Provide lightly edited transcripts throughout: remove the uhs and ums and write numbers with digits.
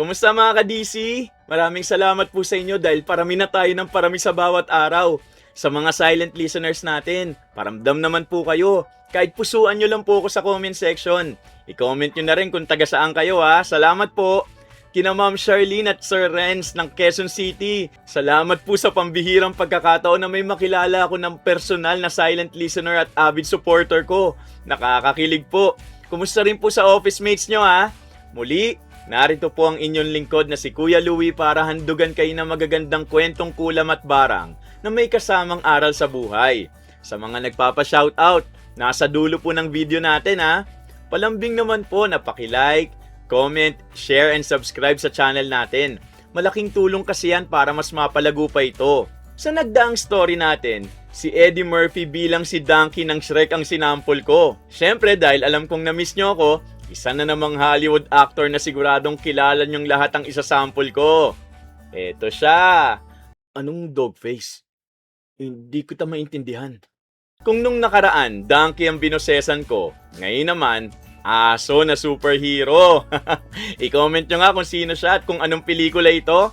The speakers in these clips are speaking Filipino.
Kumusta mga ka-DC? Maraming salamat po sa inyo dahil parami na tayo ng parami sa bawat araw. Sa mga silent listeners natin, paramdam naman po kayo. Kahit pusuan nyo lang po ako sa comment section. I-comment nyo na rin kung taga saan kayo ha. Salamat po. Kina Ma'am Charlene at Sir Renz ng Quezon City. Salamat po sa pambihirang pagkakataon na may makilala ako ng personal na silent listener at avid supporter ko. Nakakakilig po. Kumusta rin po sa office mates nyo ha? Muli, narito po ang inyong lingkod na si Kuya Louie para handugan kayo ng magagandang kwentong kulam at barang na may kasamang aral sa buhay. Sa mga nagpapa-shoutout, nasa dulo po ng video natin ha. Palambing naman po na paki-like, comment, share and subscribe sa channel natin. Malaking tulong kasi yan para mas mapalago pa ito. Sa nagdaang story natin, si Eddie Murphy bilang si Donkey ng Shrek ang sinampol ko. Syempre dahil alam kong na-miss nyo ako, isa na namang Hollywood actor na siguradong kilala nyong lahat ang isasample ko. Eto siya. Anong dog face? Hindi ko ta maintindihan. Kung nung nakaraan, Donkey ang binosesan ko, ngayon naman, aso na superhero. I-comment nyo nga kung sino siya at kung anong pelikula ito.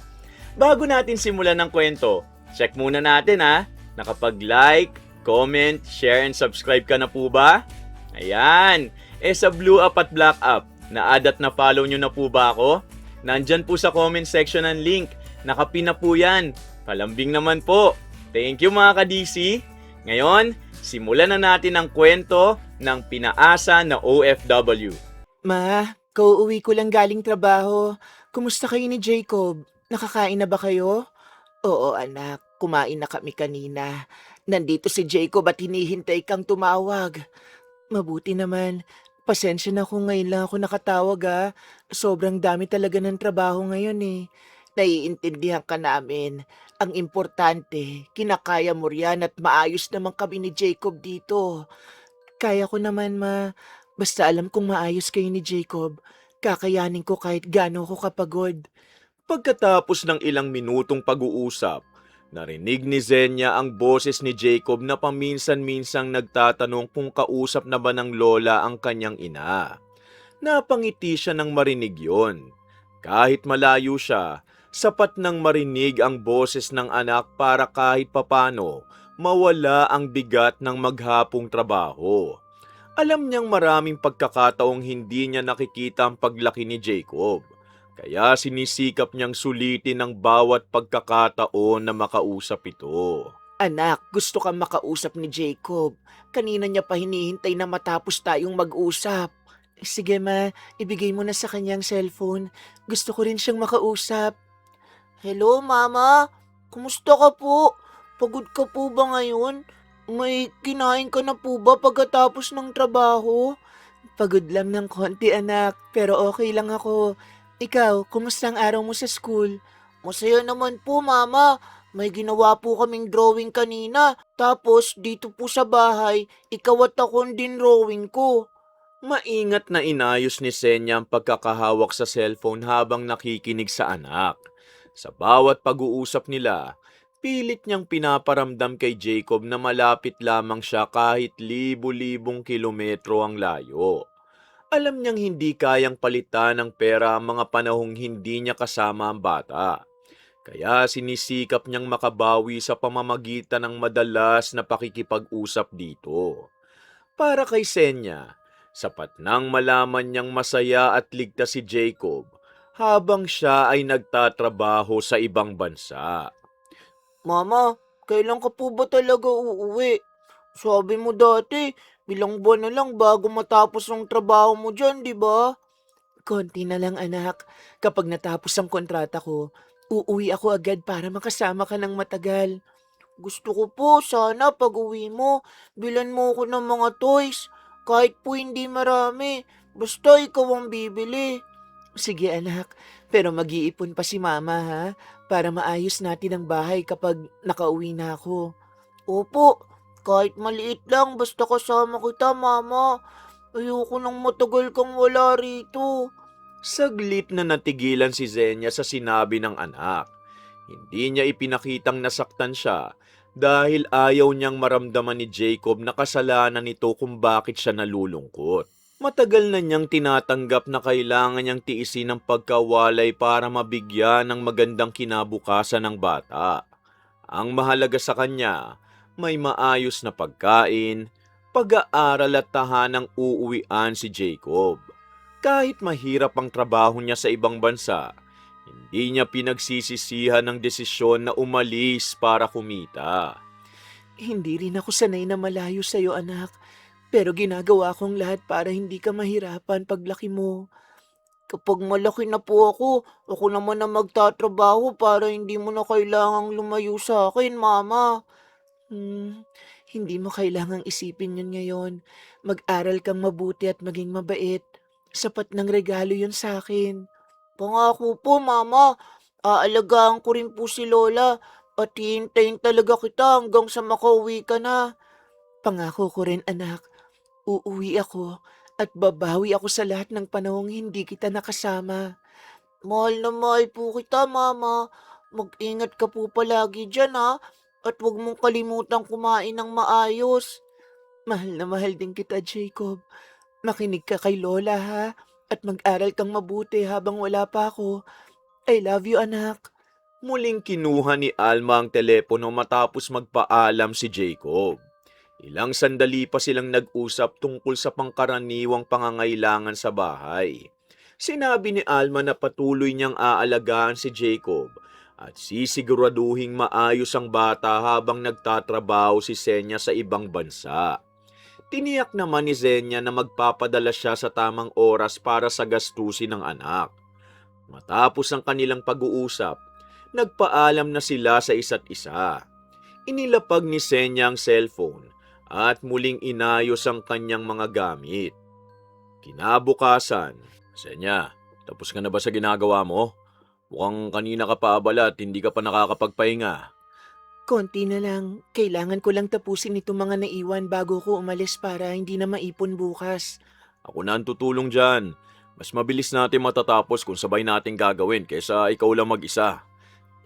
Bago natin simulan ng kwento, check muna natin ha. Nakapag-like, comment, share and subscribe ka na po ba? Ayan. Sa blue up at black up, na-add at na-follow nyo na po ba ako? Nandyan po sa comment section ang link. Nakapin na po yan. Palambing naman po. Thank you mga ka-DC. Ngayon, simulan na natin ang kwento ng pinaasa na OFW. Ma, kauuwi ko lang galing trabaho. Kumusta kayo ni Jacob? Nakakain na ba kayo? Oo anak, kumain na kami kanina. Nandito si Jacob at hinihintay kang tumawag. Mabuti naman. Pasensya na kung ngayon lang ako nakatawag ha. Sobrang dami talaga ng trabaho ngayon eh. Naiintindihan ka namin. Ang importante, kinakaya mo riyan at maayos naman kami ni Jacob dito. Kaya ko naman ma. Basta alam kong maayos kayo ni Jacob. Kakayanin ko kahit gaano ako kapagod. Pagkatapos ng ilang minutong pag-uusap, narinig ni Zenya ang boses ni Jacob na paminsan-minsang nagtatanong kung kausap na ba ng lola ang kanyang ina. Napangiti siya nang marinig yon. Kahit malayo siya, sapat nang marinig ang boses ng anak para kahit papano mawala ang bigat ng maghapong trabaho. Alam niyang maraming pagkakataong hindi niya nakikita ang paglaki ni Jacob. Kaya sinisikap niyang sulitin ang bawat pagkakataon na makausap ito. Anak, gusto kang makausap ni Jacob. Kanina niya pa hinihintay na matapos tayong mag-usap. Sige ma, ibigay mo na sa kanyang cellphone. Gusto ko rin siyang makausap. Hello mama, kumusta ka po? Pagod ka po ba ngayon? May kinain ka na po ba pagkatapos ng trabaho? Pagod lang ng konti anak, pero okay lang ako. Ikaw, kumusta ang araw mo sa school? Masaya naman po mama. May ginawa po kaming drawing kanina. Tapos dito po sa bahay, ikaw at ako din drawing ko. Maingat na inayos ni Senya ang pagkakahawak sa cellphone habang nakikinig sa anak. Sa bawat pag-uusap nila, pilit niyang pinaparamdam kay Jacob na malapit lamang siya kahit libu-libong kilometro ang layo. Alam niyang hindi kayang palitan ng pera ang mga panahong hindi niya kasama ang bata. Kaya sinisikap niyang makabawi sa pamamagitan ng madalas na pakikipag-usap dito. Para kay Senya, sapat nang malaman niyang masaya at ligtas si Jacob habang siya ay nagtatrabaho sa ibang bansa. Mama, kailan ka po ba talaga uuwi? Sabi mo dati, ilang buwan na lang bago matapos ang trabaho mo dyan, di ba? Konti na lang anak. Kapag natapos ang kontrata ko, uuwi ako agad para makasama ka ng matagal. Gusto ko po sana pag uwi mo, bilan mo ko ng mga toys. Kahit po hindi marami, basta ikaw ang bibili. Sige anak, pero mag-iipon pa si mama ha, para maayos natin ang bahay kapag nakauwi na ako. Opo, kahit maliit lang basta kasama kita mama. Ayoko nang matagal kang wala rito. Saglit na natigilan si Zenya sa sinabi ng anak. Hindi niya ipinakitang nasaktan siya dahil ayaw niyang maramdaman ni Jacob na kasalanan nito kung bakit siya nalulungkot. Matagal na niyang tinatanggap na kailangan niyang tiisin ang pagkawalay para mabigyan ng magandang kinabukasan ng bata. Ang mahalaga sa kanya, may maayos na pagkain, pag-aaral at tahanang uuwian si Jacob. Kahit mahirap ang trabaho niya sa ibang bansa, hindi niya pinagsisisihan ng desisyon na umalis para kumita. Hindi rin ako sanay na malayo sa'yo, anak. Pero ginagawa kong lahat para hindi ka mahirapan paglaki mo. Kapag malaki na po ako naman na magtatrabaho para hindi mo na kailangang lumayo sa akin, Mama. Hmm, hindi mo kailangang isipin yun ngayon. Mag-aral kang mabuti at maging mabait. Sapat ng regalo yun sa akin. Pangako po, Mama. Aalagaan ko rin po si Lola at hihintayin talaga kita hanggang sa makauwi ka na. Pangako ko rin, anak. Uuwi ako at babawi ako sa lahat ng panahong hindi kita nakasama. Mahal na mahal po kita, Mama. Mag-ingat ka po palagi dyan, ha? At huwag mong kalimutang kumain ng maayos. Mahal na mahal din kita, Jacob. Makinig ka kay Lola, ha? At mag-aral kang mabuti habang wala pa ako. I love you, anak. Muling kinuha ni Alma ang telepono matapos magpaalam si Jacob. Ilang sandali pa silang nag-usap tungkol sa pangkaraniwang pangangailangan sa bahay. Sinabi ni Alma na patuloy niyang aalagaan si Jacob at sisiguraduhing maayos ang bata habang nagtatrabaho si Senya sa ibang bansa. Tiniyak naman ni Zenya na magpapadala siya sa tamang oras para sa gastusin ng anak. Matapos ang kanilang pag-uusap, nagpaalam na sila sa isa't isa. Inilapag ni Senya ang cellphone at muling inayos ang kanyang mga gamit. Kinabukasan, Senya, tapos ka na ba sa ginagawa mo? Mukhang kanina ka pa abala at hindi ka pa nakakapagpahinga. Konti na lang. Kailangan ko lang tapusin itong mga naiwan bago ko umalis para hindi na maipon bukas. Ako na ang tutulong dyan. Mas mabilis natin matatapos kung sabay natin gagawin kaysa ikaw lang mag-isa.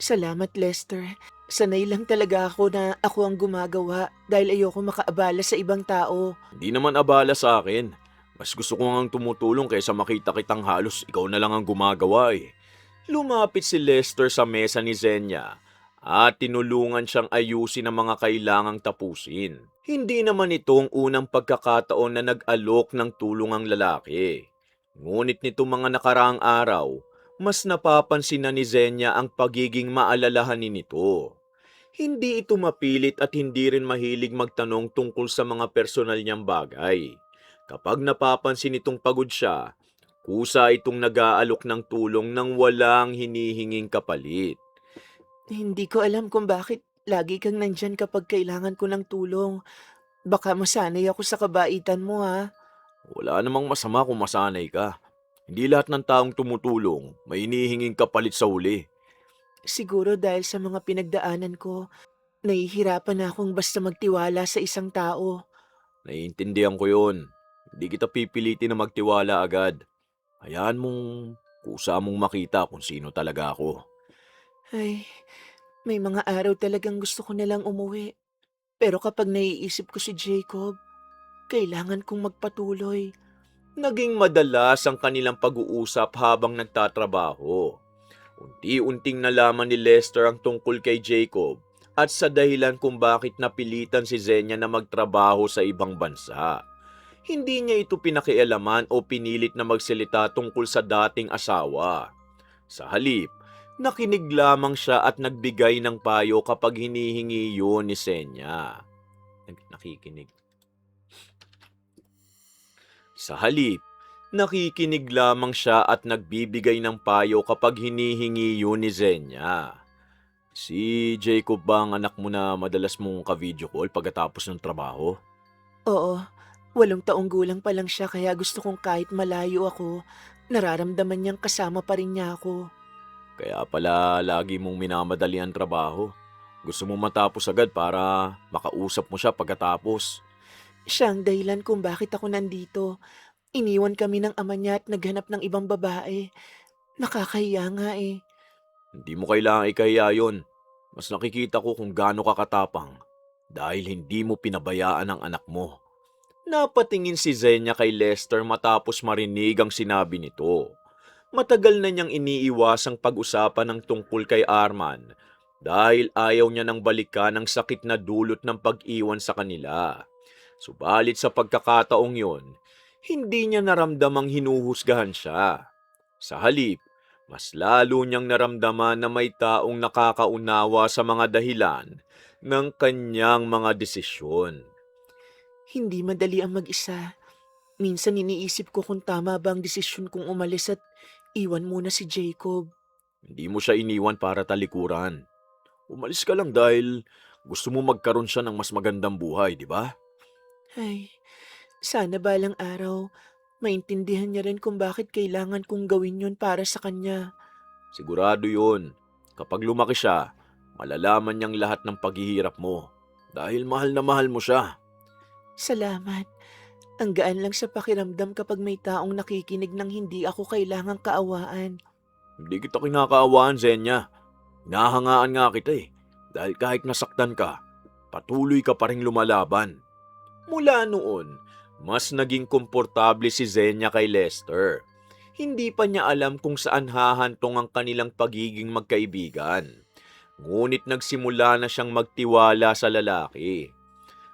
Salamat, Lester. Sanay lang talaga ako na ako ang gumagawa dahil ayoko makaabala sa ibang tao. Hindi naman abala sa akin. Mas gusto ko ngang tumutulong kaysa makita kitang halos ikaw na lang ang gumagawa eh. Lumapit si Lester sa mesa ni Zenya at tinulungan siyang ayusin ang mga kailangang tapusin. Hindi naman ito ang unang pagkakataon na nag-alok ng tulong ang lalaki. Ngunit nito mga nakaraang araw, mas napapansin na ni Zenya ang pagiging maalalahanin nito. Hindi ito mapilit at hindi rin mahilig magtanong tungkol sa mga personal niyang bagay. Kapag napapansin itong pagod siya, kusa itong nag-aalok ng tulong nang walang hinihinging kapalit. Hindi ko alam kung bakit lagi kang nandyan kapag kailangan ko ng tulong. Baka masanay ako sa kabaitan mo, ha? Wala namang masama kung masanay ka. Hindi lahat ng taong tumutulong may hinihinging kapalit sa huli. Siguro dahil sa mga pinagdaanan ko, nahihirapan na akong basta magtiwala sa isang tao. Naiintindihan ko yun. Hindi kita pipilitin na magtiwala agad. Hayaan mong kusa mong makita kung sino talaga ako. Ay, may mga araw talagang gusto ko nalang umuwi. Pero kapag naiisip ko si Jacob, kailangan kong magpatuloy. Naging madalas ang kanilang pag-uusap habang nagtatrabaho. Unti-unting nalaman ni Lester ang tungkol kay Jacob at sa dahilan kung bakit napilitan si Zenya na magtrabaho sa ibang bansa. Hindi niya ito pinakialaman o pinilit na magsalita tungkol sa dating asawa. Sa halip, nakinig lamang siya at nagbigay ng payo kapag hinihingi yun ni Zenya. Nakikinig. Sa halip, nakikinig lamang siya at nagbibigay ng payo kapag hinihingi yun ni Zenya. Si Jacob ba ang anak mo na madalas mong ka-video call pagkatapos ng trabaho? Oo, 8 taong gulang pa lang siya kaya gusto kong kahit malayo ako, nararamdaman niyang kasama pa rin niya ako. Kaya pala lagi mong minamadali ang trabaho. Gusto mo matapos agad para makausap mo siya pagkatapos. Siya ang dahilan kung bakit ako nandito. Iniwan kami ng ama niya at naghanap ng ibang babae. Nakakahiya nga eh. Hindi mo kailangang ikahiya yun. Mas nakikita ko kung gaano ka katapang dahil hindi mo pinabayaan ang anak mo. Napatingin si Zenya kay Lester matapos marinig ang sinabi nito. Matagal na niyang iniiwasang pag-usapan ng tungkol kay Arman dahil ayaw niya nang balikan ang sakit na dulot ng pag-iwan sa kanila. Subalit sa pagkakataong yon, hindi niya naramdamang hinuhusgahan siya. Sa halip, mas lalo niyang naramdaman na may taong nakakaunawa sa mga dahilan ng kanyang mga desisyon. Hindi madali ang mag-isa. Minsan iniisip ko kung tama ba ang desisyon kong umalis at iwan muna si Jacob. Hindi mo siya iniwan para talikuran. Umalis ka lang dahil gusto mo magkaroon siya ng mas magandang buhay, di ba? Ay, sana balang araw, maintindihan niya rin kung bakit kailangan kong gawin yun para sa kanya. Sigurado yun. Kapag lumaki siya, malalaman niyang lahat ng paghihirap mo. Dahil mahal na mahal mo siya. Salamat. Ang gaan lang sa pakiramdam kapag may taong nakikinig ng hindi ako kailangang kaawaan. Hindi kita kinakaawaan, Zenya. Nahangaan nga kita eh. Dahil kahit nasaktan ka, patuloy ka pa ring lumalaban. Mula noon, mas naging komportable si Zenya kay Lester. Hindi pa niya alam kung saan hahantong ang kanilang pagiging magkaibigan. Ngunit nagsimula na siyang magtiwala sa lalaki.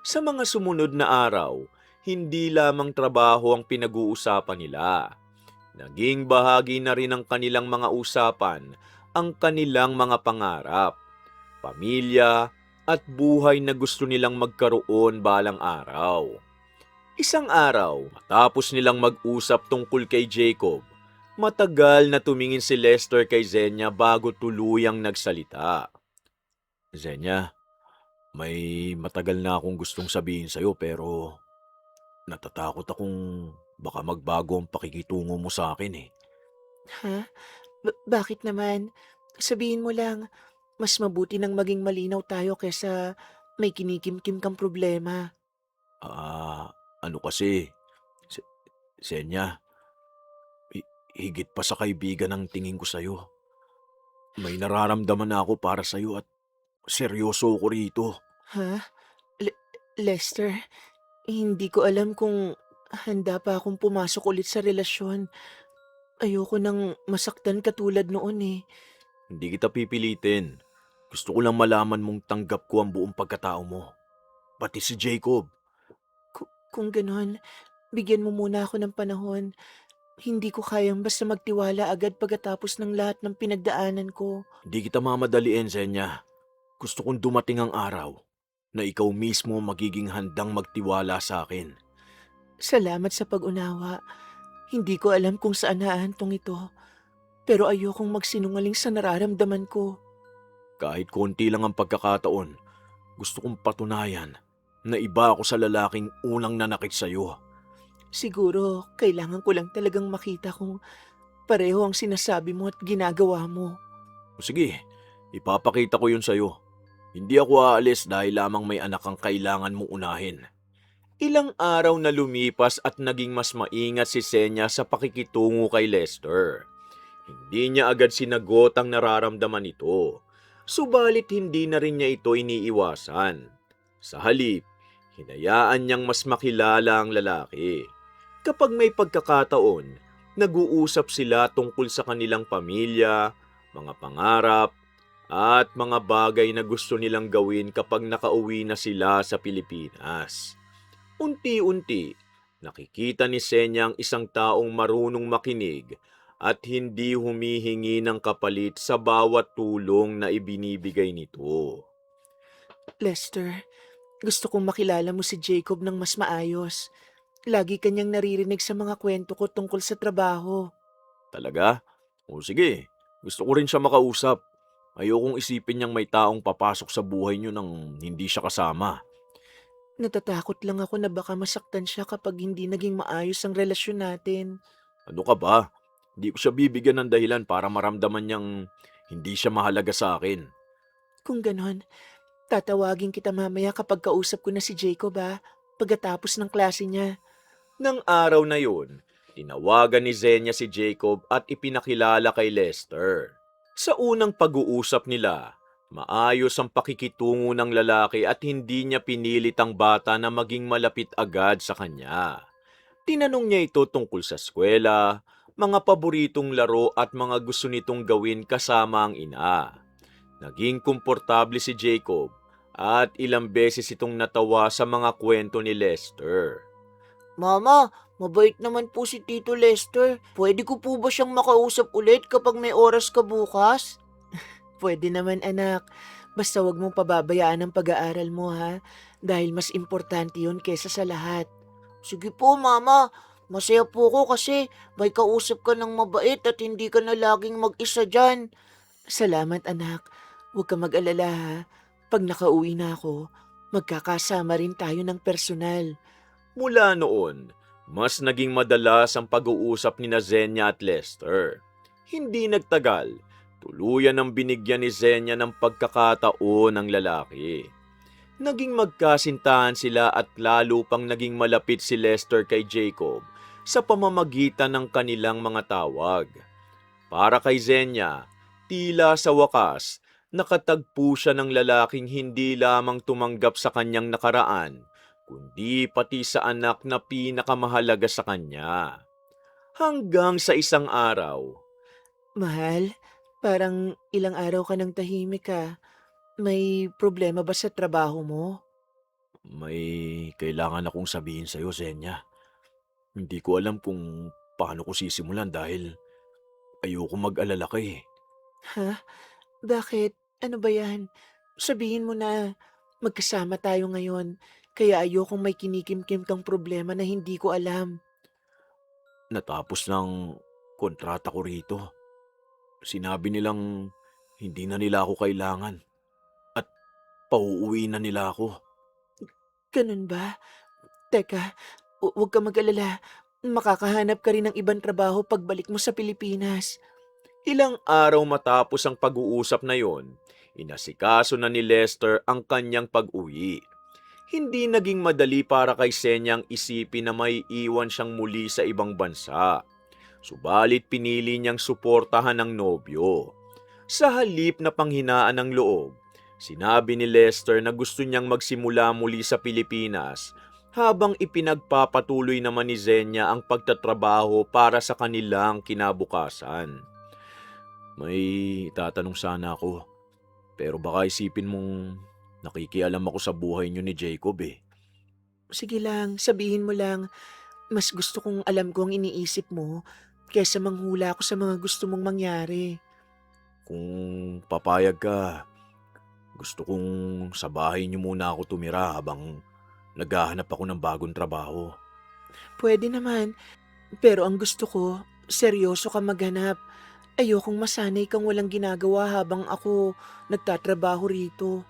Sa mga sumunod na araw, hindi lamang trabaho ang pinag-uusapan nila. Naging bahagi na rin ng kanilang mga usapan ang kanilang mga pangarap, pamilya, at buhay na gusto nilang magkaroon balang araw. Isang araw, matapos nilang mag-usap tungkol kay Jacob, matagal na tumingin si Lester kay Zenya bago tuluyang nagsalita. Zenya, may matagal na akong gustong sabihin sa'yo pero natatakot akong baka magbago ang pakikitungo mo sa akin eh. Ha? Bakit naman? Sabihin mo lang, mas mabuti nang maging malinaw tayo kesa may kinikimkim kang problema. Ano kasi, Se- Zenya, higit pa sa kaibigan ang tingin ko sa'yo. May nararamdaman na ako para sa'yo at seryoso ko rito. Ha? Lester, hindi ko alam kung handa pa akong pumasok ulit sa relasyon. Ayoko nang masaktan katulad noon eh. Hindi kita pipilitin. Gusto ko lang malaman mong tanggap ko ang buong pagkatao mo. Pati si Jacob. Kung ganon, bigyan mo muna ako ng panahon. Hindi ko kayang basta magtiwala agad pagkatapos ng lahat ng pinagdaanan ko. Hindi kita mamadaliin, Zenya. Gusto kong dumating ang araw na ikaw mismo magiging handang magtiwala sa akin. Salamat sa pag-unawa. Hindi ko alam kung saan haantong ito. Pero ayokong magsinungaling sa nararamdaman ko. Kahit konti lang ang pagkakataon, gusto kong patunayan na iba ako sa lalaking unang nanakit sa'yo. Siguro, kailangan ko lang talagang makita kung pareho ang sinasabi mo at ginagawa mo. O sige, ipapakita ko yun sa'yo. Hindi ako aalis dahil lamang may anak ang kailangan mong unahin. Ilang araw na lumipas at naging mas maingat si Senya sa pakikitungo kay Lester. Hindi niya agad sinagot ang nararamdaman nito. Subalit hindi na rin niya ito iniiwasan. Sa halip, hinayaan niyang mas makilala ang lalaki. Kapag may pagkakataon, nag-uusap sila tungkol sa kanilang pamilya, mga pangarap, at mga bagay na gusto nilang gawin kapag nakauwi na sila sa Pilipinas. Unti-unti, nakikita ni Senya ang isang taong marunong makinig at hindi humihingi ng kapalit sa bawat tulong na ibinibigay nito. Lester, gusto kong makilala mo si Jacob ng mas maayos. Lagi kanyang naririnig sa mga kwento ko tungkol sa trabaho. Talaga? O sige, gusto ko rin siya makausap. Ayokong isipin niyang may taong papasok sa buhay niyo nang hindi siya kasama. Natatakot lang ako na baka masaktan siya kapag hindi naging maayos ang relasyon natin. Ano ka ba? Hindi ko siya bibigyan ng dahilan para maramdaman niyang hindi siya mahalaga sa akin. Kung ganon, tatawagin kita mamaya kapag kausap ko na si Jacob pagkatapos ng klase niya. Nang araw na yun, tinawagan ni Zenya si Jacob at ipinakilala kay Lester. Sa unang pag-uusap nila, Maayos ang pakikitungo ng lalaki at hindi niya pinilit ang bata na maging malapit agad sa kanya. Tinanong niya ito tungkol sa eskwela, mga paboritong laro at mga gusto nitong gawin kasama ang ina. Naging komportable si Jacob at ilang beses itong natawa sa mga kwento ni Lester. Mama, mabait naman po si Tito Lester. Pwede ko po ba siyang makausap ulit kapag may oras ka bukas? Pwede naman anak. Basta wag mong pababayaan ang pag-aaral mo ha. Dahil mas importante yun kesa sa lahat. Sige po mama. Masaya po ko kasi may kausap ka ng mabait at hindi ka na laging mag-isa dyan. Salamat anak. Huwag ka mag-alala ha. Pag nakauwi na ako, magkakasama rin tayo ng personal. Mula noon, mas naging madalas ang pag-uusap ni Zenya at Lester. Hindi nagtagal, tuluyan ang binigyan ni Zenya ng pagkakataon ng lalaki. Naging magkasintahan sila at lalo pang naging malapit si Lester kay Jacob sa pamamagitan ng kanilang mga tawag. Para kay Zenya, tila sa wakas, nakatagpo siya ng lalaking hindi lamang tumanggap sa kanyang nakaraan, kundi pati sa anak na pinakamahalaga sa kanya. Hanggang sa isang araw, Mahal, parang ilang araw ka nang tahimik ka. May problema ba sa trabaho mo? may kailangan akong sabihin sa'yo, Zenya. Hindi ko alam kung paano ko sisimulan dahil ayoko mag-alala ka eh. Ha? Bakit? Ano ba yan? Sabihin mo na magkasama tayo ngayon. Kaya ayokong may kinikimkim kang problema na hindi ko alam. Natapos ng kontrata ko rito. Sinabi nilang hindi na nila ako kailangan at pauuwi na nila ako. Ganun ba? Teka, huwag ka mag-alala. Makakahanap ka rin ng ibang trabaho pagbalik mo sa Pilipinas. Ilang araw matapos ang pag-uusap na yon, inasikaso na ni Lester ang kanyang pag-uwi. Hindi naging madali para kay Senyang isipin na may iwan siyang muli sa ibang bansa. Subalit pinili niyang suportahan ng nobyo. Sa halip na panghinaan ng loob, sinabi ni Lester na gusto niyang magsimula muli sa Pilipinas habang ipinagpapatuloy naman ni Zenya ang pagtatrabaho para sa kanilang kinabukasan. May itatanong sana ako, pero baka isipin mong nakikialam ako sa buhay niyo ni Jacob eh. Sige lang, sabihin mo lang. Mas gusto kong alam ko ang iniisip mo kaysa manghula ako sa mga gusto mong mangyari. Kung papayag ka, gusto kong sa bahay niyo muna ako tumira habang naghahanap ako ng bagong trabaho. Pwede naman, pero ang gusto ko, seryoso ka maghanap. Ayokong masanay kang walang ginagawa habang ako nagtatrabaho rito.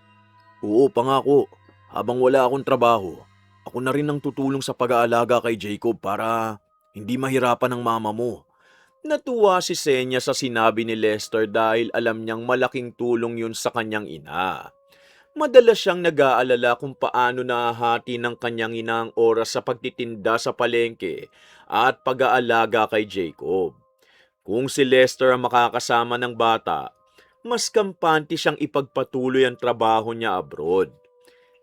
Oo, pangako. Habang wala akong trabaho, ako na rin ang tutulong sa pag-aalaga kay Jacob para hindi mahirapan ang mama mo. Natuwa si Senya sa sinabi ni Lester dahil alam niyang malaking tulong yun sa kanyang ina. Madalas siyang nag-aalala kung paano nahahati ng kanyang ina ang oras sa pagtitinda sa palengke at pag-aalaga kay Jacob. Kung si Lester ang makakasama ng bata, mas kampante siyang ipagpatuloy ang trabaho niya abroad.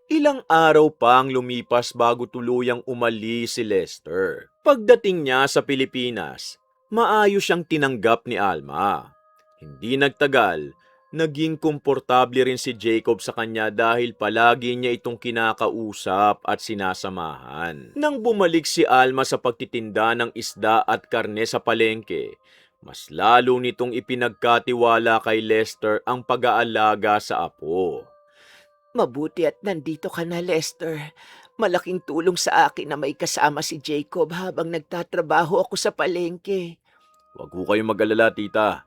Ilang araw pang lumipas bago tuluyang umalis si Lester. Pagdating niya sa Pilipinas, maayos siyang tinanggap ni Alma. Hindi nagtagal, naging komportable rin si Jacob sa kanya dahil palagi niya itong kinakausap at sinasamahan. Nang bumalik si Alma sa pagtitinda ng isda at karne sa palengke, mas lalo nitong ipinagkatiwala kay Lester ang pag-aalaga sa apo. Mabuti at nandito ka na, Lester. Malaking tulong sa akin na may kasama si Jacob habang nagtatrabaho ako sa palengke. Huwag ko kayong mag-alala, tita.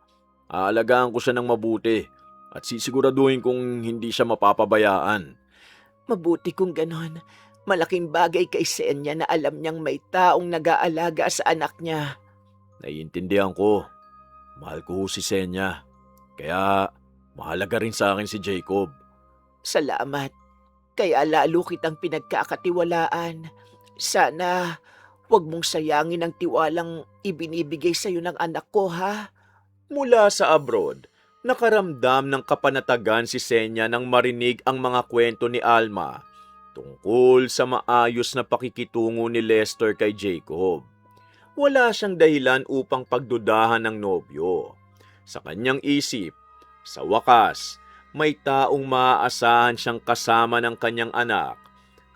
Aalagaan ko siya ng mabuti at sisiguraduhin kong hindi siya mapapabayaan. Mabuti kung ganon. Malaking bagay kay Senya na alam niyang may taong nag-aalaga sa anak niya. Naiintindihan ko. Mahal ko si Senya. Kaya mahalaga rin sa akin si Jacob. Salamat. Kaya lalo kitang pinagkakatiwalaan. Sana huwag mong sayangin ang tiwalang ibinibigay sa iyo ng anak ko, ha? Mula sa abroad, Nakaramdam ng kapanatagan si Senya nang marinig ang mga kwento ni Alma tungkol sa maayos na pakikitungo ni Lester kay Jacob. Wala siyang dahilan upang pagdudahan ng nobyo. Sa kanyang isip, sa wakas, may taong maaasahan siyang kasama ng kanyang anak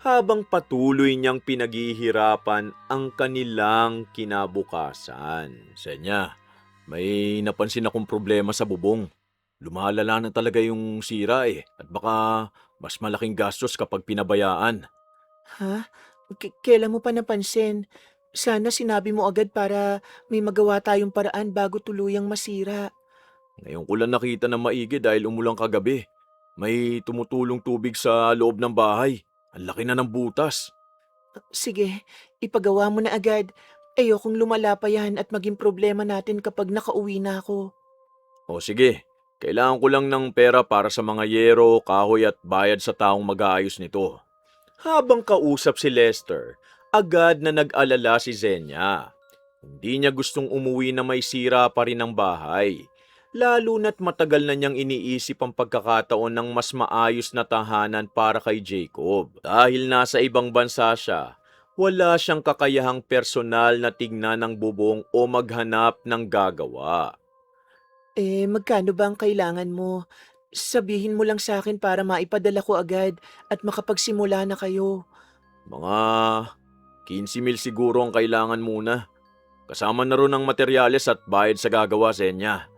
habang patuloy niyang pinaghihirapan ang kanilang kinabukasan. Senya, may napansin akong problema sa bubong. Lumalala na talaga yung sira at baka mas malaking gastos kapag pinabayaan. Ha? Kailan mo pa napansin? Sana sinabi mo agad para may magawa tayong paraan bago tuluyang masira. Ngayon ko lang nakita na maigi dahil umulang kagabi. May tumutulong tubig sa loob ng bahay. Ang laki na ng butas. Sige, ipagawa mo na agad. Ayokong lumala pa yan at maging problema natin kapag nakauwi na ako. O sige, kailangan ko lang ng pera para sa mga yero, kahoy at bayad sa taong mag-aayos nito. Habang kausap si Lester, agad na nag-alala si Zenya. Hindi niya gustong umuwi na may sira pa rin ang bahay. Lalo na't matagal na niyang iniisip ang pagkakataon ng mas maayos na tahanan para kay Jacob. Dahil nasa ibang bansa siya, wala siyang kakayahang personal na tignan ng bubong o maghanap ng gagawa. Magkano ba ang kailangan mo? Sabihin mo lang sa akin para maipadala ko agad at makapagsimula na kayo. Mga 15,000 siguro ang kailangan muna. Kasama na ron ang materyales at bayad sa gagawa, Zenya.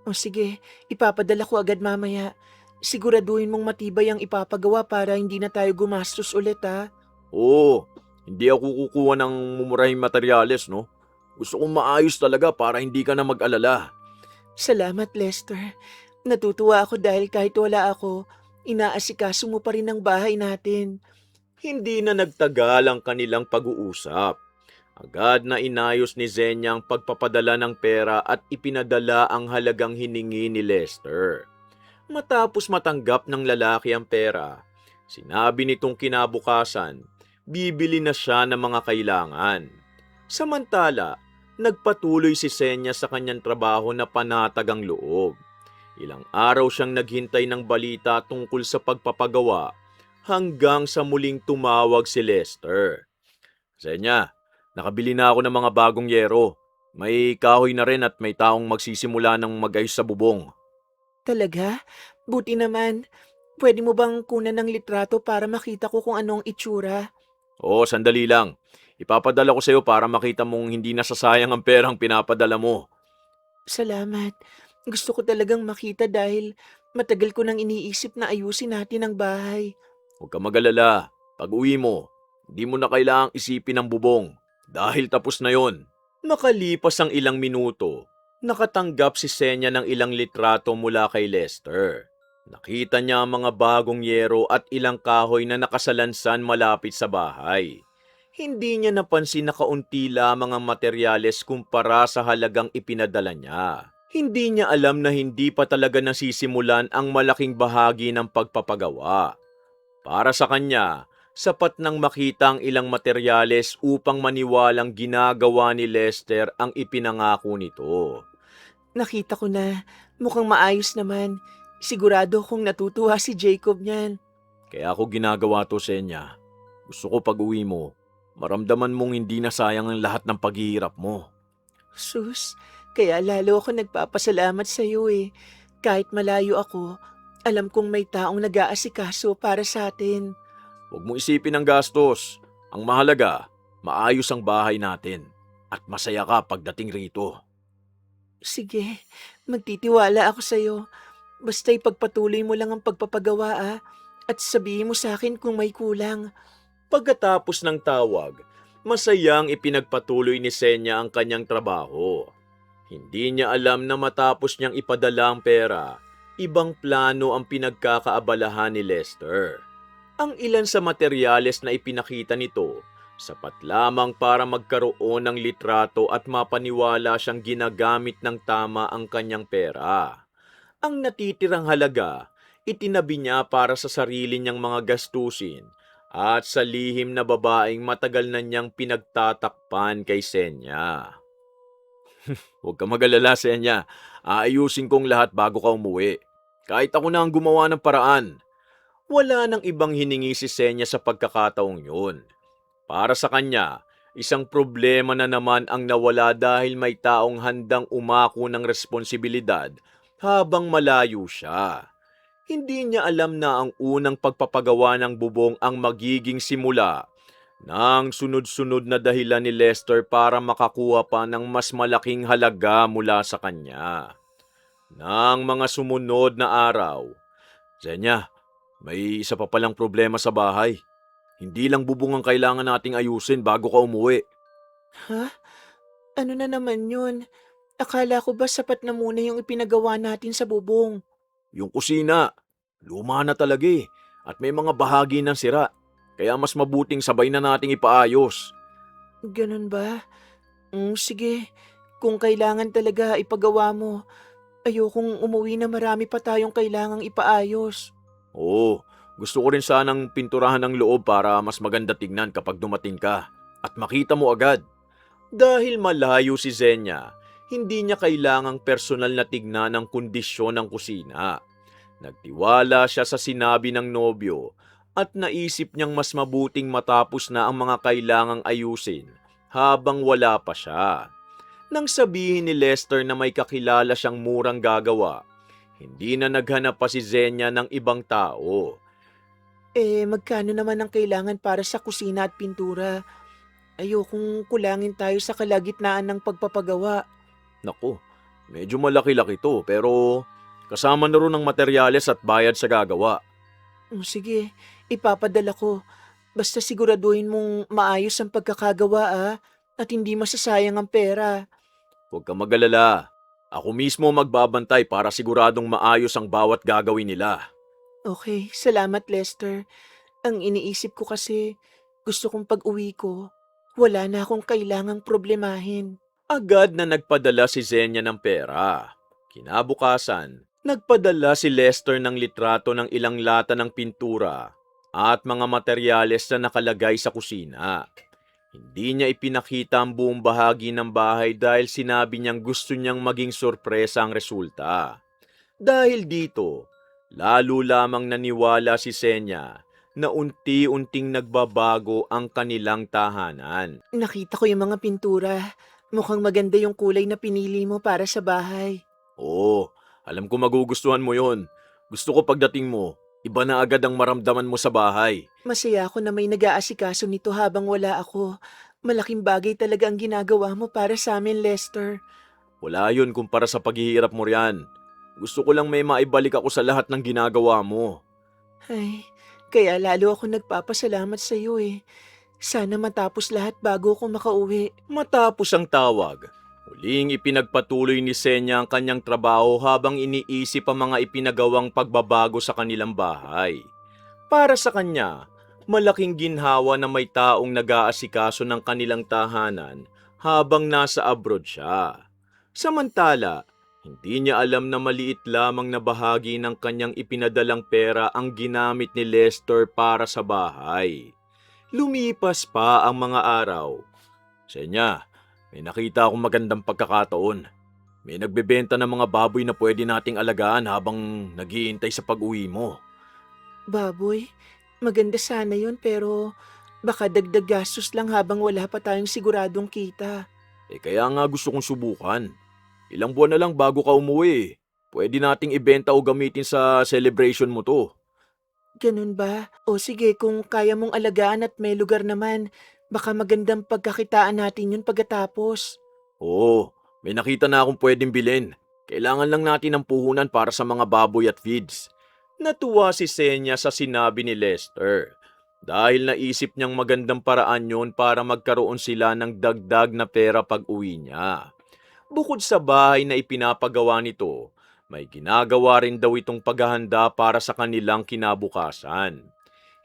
O sige, ipapadala ko agad mamaya. Siguraduhin mong matibay ang ipapagawa para hindi na tayo gumastos ulit ha. Oo, hindi ako kukuha ng mumurahing materyales, no? Gusto kong maayos talaga para hindi ka na mag-alala. Salamat Lester. Natutuwa ako dahil kahit wala ako, inaasikaso mo pa rin ang bahay natin. Hindi na nagtagal ang kanilang pag-uusap. Agad na inayos ni Zenya ang pagpapadala ng pera at ipinadala ang halagang hiningi ni Lester. Matapos matanggap ng lalaki ang pera, sinabi nitong kinabukasan, bibili na siya ng mga kailangan. Samantala, nagpatuloy si Zenya sa kanyang trabaho na panatag ang loob. Ilang araw siyang naghintay ng balita tungkol sa pagpapagawa hanggang sa muling tumawag si Lester. Zenya, nakabili na ako ng mga bagong yero. May kahoy na rin at may taong magsisimula ng mag-ayos sa bubong. Talaga? Buti naman. Pwede mo bang kunan ng litrato para makita ko kung anong itsura? Oo, sandali lang. Ipapadala ko sa iyo para makita mong hindi nasasayang ang perang pinapadala mo. Salamat. Gusto ko talagang makita dahil matagal ko nang iniisip na ayusin natin ang bahay. Huwag ka mag-alala. Pag uwi mo, hindi mo na kailangang isipin ang bubong dahil tapos na yon. Makalipas ang ilang minuto, nakatanggap si Senya ng ilang litrato mula kay Lester. Nakita niya ang mga bagong yero at ilang kahoy na nakasalansan malapit sa bahay. Hindi niya napansin na kaunti lamang ang materyales kumpara sa halagang ipinadala niya. Hindi niya alam na hindi pa talaga nasisimulan ang malaking bahagi ng pagpapagawa. Para sa kanya, sapat nang makita ang ilang materyales upang maniwalang ginagawa ni Lester ang ipinangako nito. Nakita ko na. Mukhang maayos naman. Sigurado kong natutuwa si Jacob niyan. Kaya ako ginagawa to, Senya. Gusto ko pag uwi mo, maramdaman mong hindi na sayang ang lahat ng paghihirap mo. Sus, kaya lalo ako nagpapasalamat sa iyo eh. Kahit malayo ako, alam kong may taong nag-aasikaso para sa atin. Huwag mo isipin ang gastos. Ang mahalaga, maayos ang bahay natin. At masaya ka pagdating rito. Sige, magtitiwala ako sa iyo. Basta ipagpatuloy mo lang ang pagpapagawa at sabihin mo sa akin kung may kulang. Pagkatapos ng tawag, masayang ipinagpatuloy ni Senya ang kanyang trabaho. Hindi niya alam na matapos niyang ipadala ang pera, ibang plano ang pinagkakaabalahan ni Lester. Ang ilan sa materyales na ipinakita nito, sapat lamang para magkaroon ng litrato at mapaniwala siyang ginagamit ng tama ang kanyang pera. Ang natitirang halaga, itinabi niya para sa sarili niyang mga gastusin at sa lihim na babaeng matagal na niyang pinagtatakpan kay Senya. Huwag ka mag-alala, Senya. Aayusin kong lahat bago ka umuwi. Kahit ako na ang gumawa ng paraan. Wala nang ibang hiningi si Senya sa pagkakataong yun. Para sa kanya, isang problema na naman ang nawala dahil may taong handang umako ng responsibilidad habang malayo siya. Hindi niya alam na ang unang pagpapagawa ng bubong ang magiging simula ng sunod-sunod na dahilan ni Lester para makakuha pa ng mas malaking halaga mula sa kanya. Nang mga sumunod na araw, Zenya, may isa pa palang problema sa bahay. Hindi lang bubong ang kailangan nating ayusin bago ka umuwi. Ha? Ano na naman yun? Akala ko ba sapat na muna yung ipinagawa natin sa bubong? Yung kusina, luma na talaga at may mga bahagi ng sira. Kaya mas mabuting sabay na nating ipaayos. Ganun ba? Sige. Kung kailangan talaga ipagawa mo, ayokong umuwi na marami pa tayong kailangang ipaayos. Oo, gusto ko rin sanang pinturahan ng loob para mas maganda tignan kapag dumating ka at makita mo agad. Dahil malayo si Zenya, hindi niya kailangang personal na tignan ang kondisyon ng kusina. Nagtiwala siya sa sinabi ng nobyo at naisip niyang mas mabuting matapos na ang mga kailangang ayusin habang wala pa siya. Nang sabihin ni Lester na may kakilala siyang murang gagawa, hindi na naghanap pa si Zenya ng ibang tao. Magkano naman ang kailangan para sa kusina at pintura? Ayokong kulangin tayo sa kalagitnaan ng pagpapagawa. Naku, medyo malaki-laki to pero kasama na rin ang materyales at bayad sa gagawa. Sige, ipapadala ko. Basta siguraduhin mong maayos ang pagkakagawa at hindi masasayang ang pera. Huwag kang mag-alala. Ako mismo magbabantay para siguradong maayos ang bawat gagawin nila. Okay, salamat Lester. Ang iniisip ko kasi, gusto kong pag-uwi ko, wala na akong kailangang problemahin. Agad na nagpadala si Zenya ng pera. Kinabukasan, nagpadala si Lester ng litrato ng ilang lata ng pintura at mga materyales na nakalagay sa kusina. Hindi niya ipinakita ang buong bahagi ng bahay dahil sinabi niyang gusto niyang maging sorpresa ang resulta. Dahil dito, lalo lamang naniwala si Senya na unti-unting nagbabago ang kanilang tahanan. Nakita ko yung mga pintura. Mukhang maganda yung kulay na pinili mo para sa bahay. Oo, alam ko magugustuhan mo yon. Gusto ko pagdating mo, iba na agad ang maramdaman mo sa bahay. Masaya ako na may nag-aasikaso nito habang wala ako. Malaking bagay talaga ang ginagawa mo para sa amin, Lester. Wala yun kumpara sa paghihirap mo riyan. Gusto ko lang may maibalik ako sa lahat ng ginagawa mo. Ay, kaya lalo ako nagpapasalamat sa iyo eh. Sana matapos lahat bago ako makauwi. Matapos ang tawag, huling ipinagpatuloy ni Senya ang kanyang trabaho habang iniisip ang mga ipinagawang pagbabago sa kanilang bahay. Para sa kanya, malaking ginhawa na may taong nag-aasikaso ng kanilang tahanan habang nasa abroad siya. Samantala, hindi niya alam na maliit lamang na bahagi ng kanyang ipinadalang pera ang ginamit ni Lester para sa bahay. Lumipas pa ang mga araw. Senya, may nakita akong magandang pagkakataon. May nagbebenta ng mga baboy na pwede nating alagaan habang naghihintay sa pag-uwi mo. Baboy, maganda sana yun pero baka dagdag gastos lang habang wala pa tayong siguradong kita. Kaya nga gusto kong subukan. Ilang buwan na lang bago ka umuwi. Pwede nating ibenta o gamitin sa celebration mo to. Ganun ba? O sige, kung kaya mong alagaan at may lugar naman, baka magandang pagkakitaan natin yun pagkatapos. Oo, may nakita na akong pwedeng bilhin. Kailangan lang natin ng puhunan para sa mga baboy at feeds. Natuwa si Senya sa sinabi ni Lester dahil naisip niyang magandang paraan yon para magkaroon sila ng dagdag na pera pag uwi niya. Bukod sa bahay na ipinapagawa nito, may ginagawa rin daw itong paghahanda para sa kanilang kinabukasan.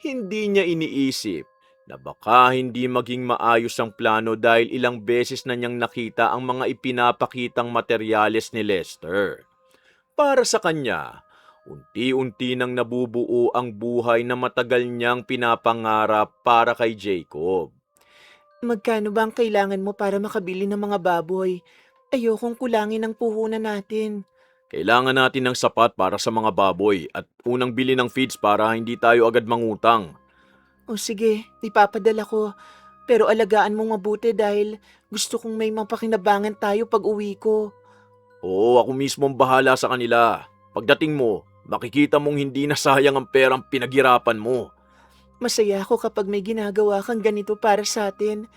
Hindi niya iniisip na baka hindi maging maayos ang plano dahil ilang beses na niyang nakita ang mga ipinapakitang materyales ni Lester. Para sa kanya, unti-unti nang nabubuo ang buhay na matagal niyang pinapangarap para kay Jacob. Magkano ba ang kailangan mo para makabili ng mga baboy? Ayokong kulangin ang puhunan natin. Kailangan natin ng sapat para sa mga baboy at unang bili ng feeds para hindi tayo agad mangutang. O sige, ipapadala ko. Pero alagaan mong mabuti dahil gusto kong may mapakinabangan tayo pag uwi ko. Oo, ako mismo ang bahala sa kanila. Pagdating mo, makikita mong hindi na sayang ang perang pinaghirapan mo. Masaya ako kapag may ginagawa kang ganito para sa atin.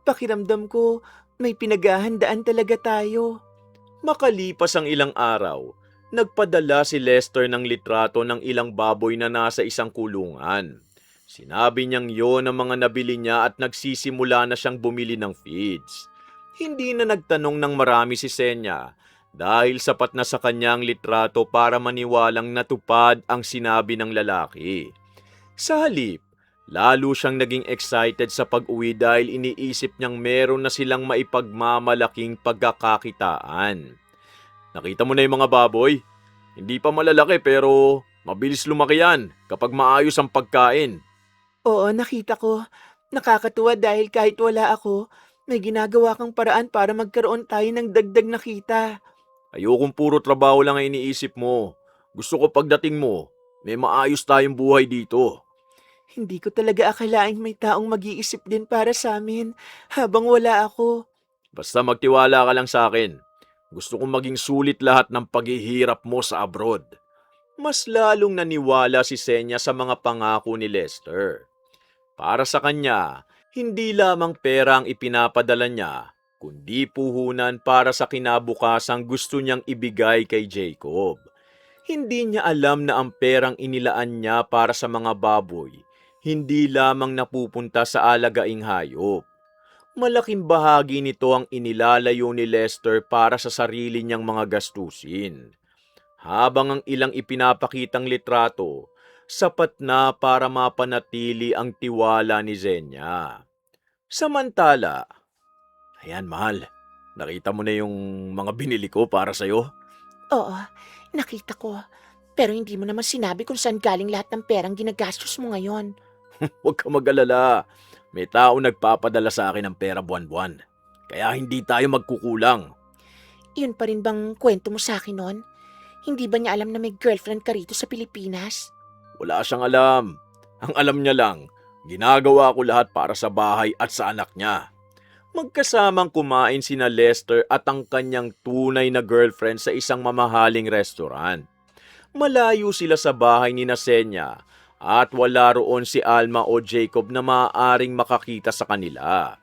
Pakiramdam ko, may pinaghahandaan talaga tayo. Makalipas ang ilang araw, nagpadala si Lester ng litrato ng ilang baboy na nasa isang kulungan. Sinabi niyang yon ang mga nabili niya at nagsisimula na siyang bumili ng feeds. Hindi na nagtanong ng marami si Senya dahil sapat na sa kanya ang litrato para maniwalang natupad ang sinabi ng lalaki. Sa halip, lalo siyang naging excited sa pag-uwi dahil iniisip niyang meron na silang maipagmamalaking pagkakakitaan. Nakita mo na yung mga baboy? Hindi pa malalaki pero mabilis lumaki yan kapag maayos ang pagkain. Oo, nakita ko. Nakakatuwa dahil kahit wala ako, may ginagawa kang paraan para magkaroon tayo ng dagdag na kita. Ayokong puro trabaho lang ang iniisip mo. Gusto ko pagdating mo, may maayos tayong buhay dito. Hindi ko talaga akalaing may taong mag-iisip din para sa amin habang wala ako. Basta magtiwala ka lang sa akin. Gusto kong maging sulit lahat ng paghihirap mo sa abroad. Mas lalong naniwala si Senya sa mga pangako ni Lester. Para sa kanya, hindi lamang pera ang ipinapadala niya, kundi puhunan para sa kinabukasang gusto niyang ibigay kay Jacob. Hindi niya alam na ang perang inilaan niya para sa mga baboy, hindi lamang napupunta sa alagaing hayop. Malaking bahagi nito ang inilalayo ni Lester para sa sarili niyang mga gastusin. Habang ang ilang ipinapakitang litrato, sapat na para mapanatili ang tiwala ni Zenya. Samantala, ayan mahal, nakita mo na yung mga binili ko para sa'yo? Oo, nakita ko. Pero hindi mo naman sinabi kung saan galing lahat ng perang ginagastos mo ngayon. Huwag ka mag-alala, may tao nagpapadala sa akin ng pera buwan-buwan. Kaya hindi tayo magkukulang. Iyon pa rin bang kwento mo sa akin noon? Hindi ba niya alam na may girlfriend ka rito sa Pilipinas? Wala siyang alam. Ang alam niya lang, ginagawa ko lahat para sa bahay at sa anak niya. Magkasamang kumain sina Lester at ang kanyang tunay na girlfriend sa isang mamahaling restaurant. Malayo sila sa bahay ni Nasenya at wala roon si Alma o Jacob na maaaring makakita sa kanila.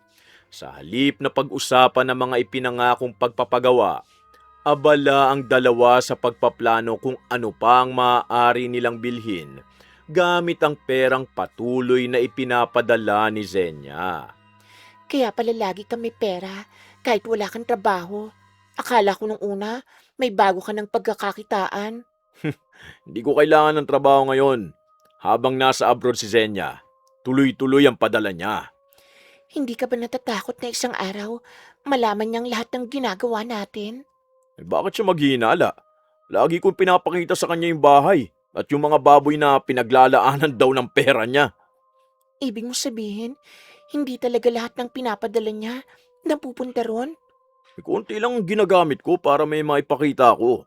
Sa halip na pag-usapan ng mga ipinangakong pagpapagawa, abala ang dalawa sa pagpaplano kung ano pa ang maaari nilang bilhin gamit ang perang patuloy na ipinapadala ni Zenya. Kaya pala lagi kang may pera kahit wala kang trabaho. Akala ko nung una may bago ka ng pagkakakitaan. Hindi ko kailangan ng trabaho ngayon. Habang nasa abroad si Zenya, tuloy-tuloy ang padala niya. Hindi ka ba natatakot na isang araw malaman niyang lahat ng ginagawa natin? Bakit siya maghihinala? Lagi kong pinapakita sa kanya yung bahay at yung mga baboy na pinaglalaanan daw ng pera niya. Ibig mo sabihin, hindi talaga lahat ng pinapadala niya napupunta ron? May konti lang ang ginagamit ko para may maipakita ko.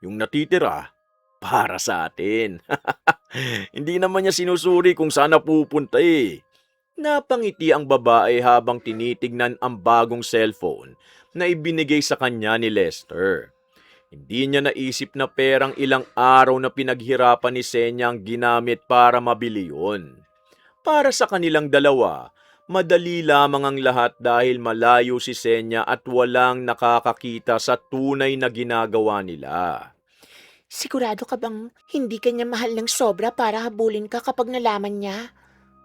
Yung natitira, para sa atin. Hindi naman niya sinusuri kung saan napupunta eh. Napangiti ang babae habang tinitignan ang bagong cellphone na ibinigay sa kanya ni Lester. Hindi niya naisip na perang ilang araw na pinaghirapan ni Senya ang ginamit para mabili yun. Para sa kanilang dalawa, madali lamang ang lahat dahil malayo si Senya at walang nakakakita sa tunay na ginagawa nila. Sigurado ka bang hindi kanya mahal ng sobra para habulin ka kapag nalaman niya?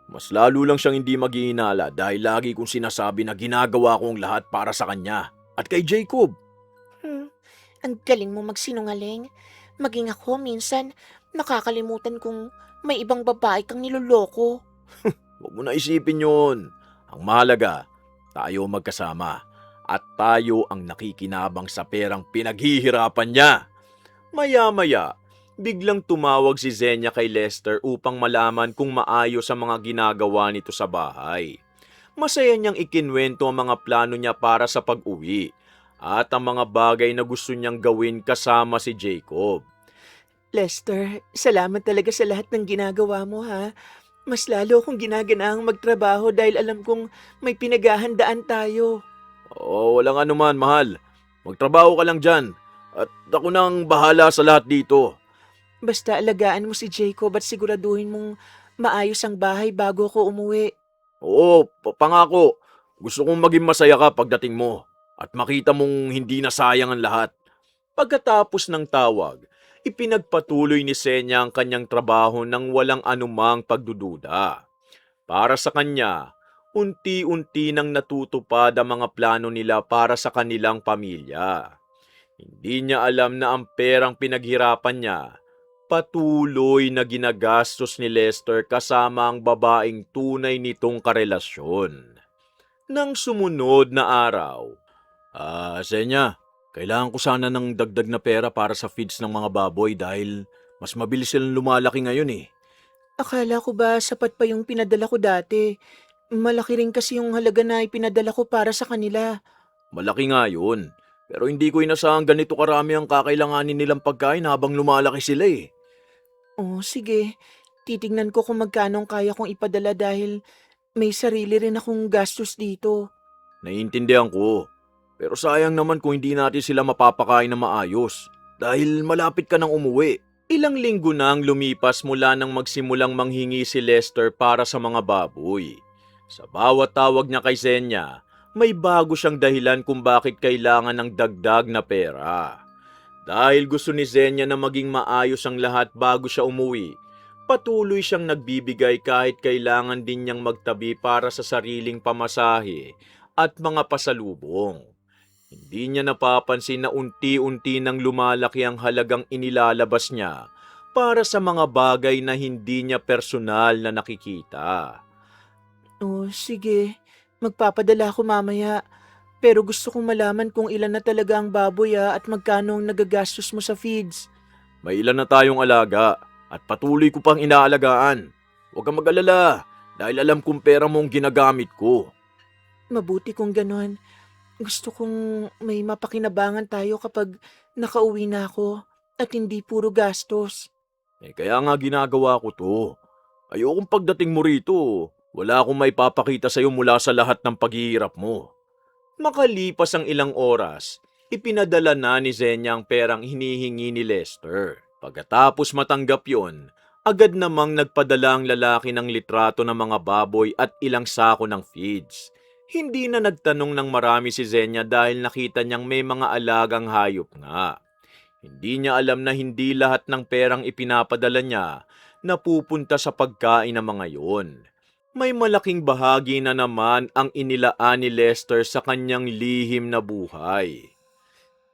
Mas lalo lang siyang hindi maghihinala dahil lagi kong sinasabi na ginagawa ko ang lahat para sa kanya at kay Jacob. Ang galing mo magsinungaling. Maging ako minsan, nakakalimutan kung may ibang babae kang niloloko. Huwag mo na isipin yun. Ang mahalaga, tayo magkasama at tayo ang nakikinabang sa perang pinaghihirapan niya. Maya-maya, biglang tumawag si Zenya kay Lester upang malaman kung maayos ang mga ginagawa nito sa bahay. Masaya niyang ikinwento ang mga plano niya para sa pag-uwi at ang mga bagay na gusto niyang gawin kasama si Jacob. Lester, salamat talaga sa lahat ng ginagawa mo ha. Mas lalo akong ginaganaang magtrabaho dahil alam kong may pinaghahandaan tayo. Oo, walang anuman, mahal. Magtrabaho ka lang dyan. At ako nang bahala sa lahat dito. Basta alagaan mo si Jacob at siguraduhin mong maayos ang bahay bago ako umuwi. Oo, pangako. Gusto kong maging masaya ka pagdating mo. At makita mong hindi na sayang ang lahat. Pagkatapos ng tawag, ipinagpatuloy ni Senya ang kanyang trabaho nang walang anumang pagdududa. Para sa kanya, unti-unti nang natutupad ang mga plano nila para sa kanilang pamilya. Hindi niya alam na ang perang pinaghirapan niya, patuloy na ginagastos ni Lester kasama ang babaeng tunay nitong karelasyon. Nang sumunod na araw, Senya, kailangan ko sana ng dagdag na pera para sa feeds ng mga baboy dahil mas mabilis silang lumalaki ngayon eh. Akala ko ba sapat pa yung pinadala ko dati? Malaki rin kasi yung halaga na ipinadala ko para sa kanila. Malaki nga yun. Pero hindi ko inasahang ganito karami ang kakailanganin nilang pagkain habang lumalaki sila eh. Oh, sige. Titignan ko kung magkano ang kaya kong ipadala dahil may sarili rin akong gastos dito. Naiintindihan ko. Pero sayang naman kung hindi natin sila mapapakain na maayos. Dahil malapit ka nang umuwi. Ilang linggo na ang lumipas mula nang magsimulang manghingi si Lester para sa mga baboy. Sa bawat tawag niya kay Zenya, may bago siyang dahilan kung bakit kailangan ng dagdag na pera. Dahil gusto ni Zenya na maging maayos ang lahat bago siya umuwi, patuloy siyang nagbibigay kahit kailangan din niyang magtabi para sa sariling pamasahe at mga pasalubong. Hindi niya napapansin na unti-unti nang lumalaki ang halagang inilalabas niya para sa mga bagay na hindi niya personal na nakikita. Oh, sige. Magpapadala ako mamaya. Pero gusto kong malaman kung ilan na talaga ang baboy at magkano ang nagagastos mo sa feeds. May ilan na tayong alaga at patuloy ko pang inaalagaan. Huwag kang mag-alala dahil alam kong pera mong ginagamit ko. Mabuti kung ganon. Gusto kong may mapakinabangan tayo kapag nakauwi na ako at hindi puro gastos. Kaya nga ginagawa ko to. Ayokong pagdating mo rito, wala akong may papakita sa'yo mula sa lahat ng paghihirap mo. Makalipas ang ilang oras, ipinadala na ni Zenya ang perang hinihingi ni Lester. Pagkatapos matanggap yon, agad namang nagpadala ang lalaki ng litrato ng mga baboy at ilang sako ng feeds. Hindi na nagtanong ng marami si Zenya dahil nakita niyang may mga alagang hayop nga. Hindi niya alam na hindi lahat ng perang ipinapadala niya napupunta sa pagkain ng mga yon. May malaking bahagi na naman ang inilaan ni Lester sa kanyang lihim na buhay.